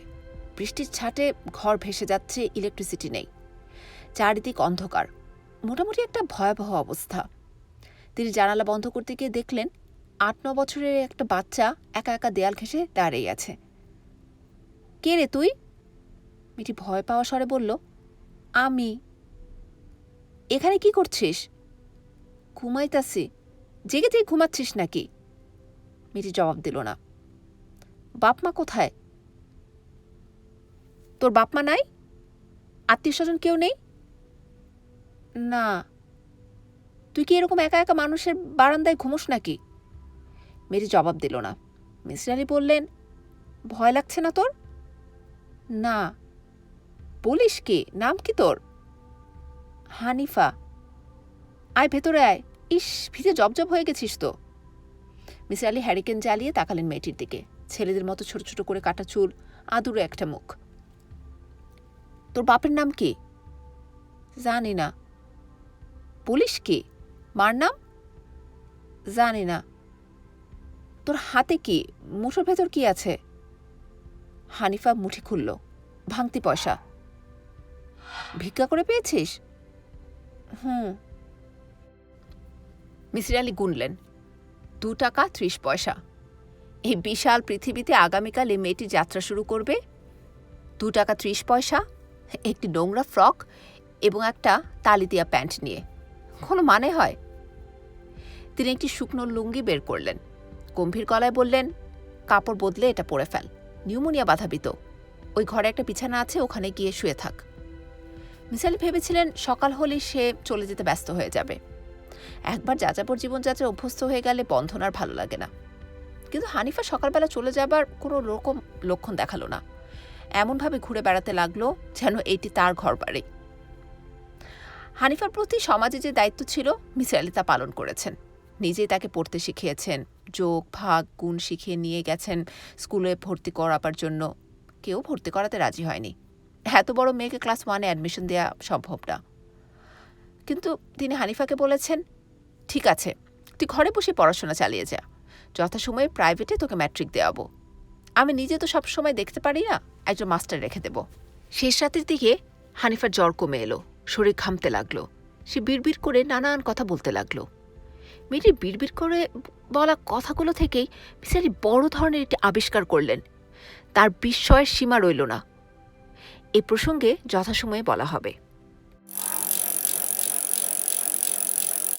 S1: বৃষ্টির ছাটে ঘর ভেসে যাচ্ছে, ইলেকট্রিসিটি নেই, চারিদিক অন্ধকার, মোটামুটি একটা ভয়াবহ অবস্থা। তিনি জানালা বন্ধ করতে গিয়ে দেখলেন 8-9 বছরের একটা বাচ্চা একা একা দেয়াল ঘেঁষে দাঁড়িয়ে আছে। কে রে তুই? মেয়েটি ভয় পাওয়া স্বরে বলল, আমি। এখানে কি করছিস? ঘুমাইতাছি। জেগে জেগে ঘুমাচ্ছিস নাকি? মেয়েটি জবাব দিল না। বাপমা কোথায়? তোর বাপমা নাই? আত্মীয় স্বজন কেউ নেই? না। তুই কি এরকম একা একা মানুষের বারান্দায় ঘুমোস নাকি? মেয়েটি জবাব দিল না। মিসির আলি বললেন, ভয় লাগছে না তোর? না। বলিস কি? নাম কি তোর? হানিফা। আয় ভেতরে আয়। ইস, ভিজে জবজব হয়ে গেছিস তো। মিসির আলি হ্যারিকেন জ্বালিয়ে তাকালেন মেয়েটির দিকে। ছেলেদের মতো ছোট ছোট করে কাটা চুল, আদুরে একটা মুখ। তোর বাপের নাম কি? জানি না। বলিস কি? মার নাম? জানি না। তোর হাতে কি? মুঠোর ভেতর কি আছে? হানিফা মুঠি খুলল। ভাঙতি পয়সা। ভিক্ষা করে পেয়েছিস? মিসির আলি গুনলেন, 2 টাকা 30 পয়সা। এই বিশাল পৃথিবীতে আগামীকাল এই মেয়েটি যাত্রা শুরু করবে 2 টাকা 30 পয়সা, একটি নোংরা ফ্রক এবং একটা তালি দেওয়া প্যান্ট নিয়ে। কোনো মানে হয়? তিনি একটি শুকনো লুঙ্গি বের করলেন, গম্ভীর গলায় বললেন, কাপড় বদলে এটা পরে ফেল, নিউমোনিয়া বাধাবি তো। ওই ঘরে একটা বিছানা আছে, ওখানে গিয়ে শুয়ে থাক। মিসির আলি ভেবেছিলেন সকাল হলেই সে চলে যেতে ব্যস্ত হয়ে যাবে। একবার যাযাবর জীবনযাত্রা অভ্যস্ত হয়ে গেলে বন্ধন আর ভালো লাগে না। কিন্তু হানিফা সকালবেলা চলে যাবার কোনো রকম লক্ষণ দেখালো না। এমনভাবে ঘুরে বেড়াতে লাগলো যেন এটি তার ঘর বাড়ি। হানিফার প্রতি সমাজে যে দায়িত্ব ছিল মিসির আলি তা পালন করেছেন। নিজেই তাকে পড়তে শিখিয়েছেন, যোগ ভাগ গুণ শিখিয়ে নিয়ে গেছেন স্কুলে ভর্তি করাবার জন্য। কেউ ভর্তি করাতে রাজি হয়নি। এত বড় মেয়েকে ক্লাস 1-এ অ্যাডমিশন দেওয়া সম্ভব না। কিন্তু তিনি হানিফাকে বলেছেন, ঠিক আছে, তুই ঘরে বসে পড়াশোনা চালিয়ে যা, যথাসময়ে প্রাইভেটে তোকে ম্যাট্রিক দেওয়াবো। আমি নিজে তো সবসময় দেখতে পারি না, একজন মাস্টার রেখে দেব। শেষ রাতের দিকে হানিফার জ্বর কমে এলো, শরীর ঘামতে লাগলো। সে বিড়বিড় করে নানান কথা বলতে লাগলো। মেয়েটি বিড়বিড় করে বলা কথাগুলো থেকেই মিসির আলি বড় ধরনের একটি আবিষ্কার করলেন। তার বিস্ময়ের সীমা রইল না। এই প্রসঙ্গে যথাসময়ে বলা হবে।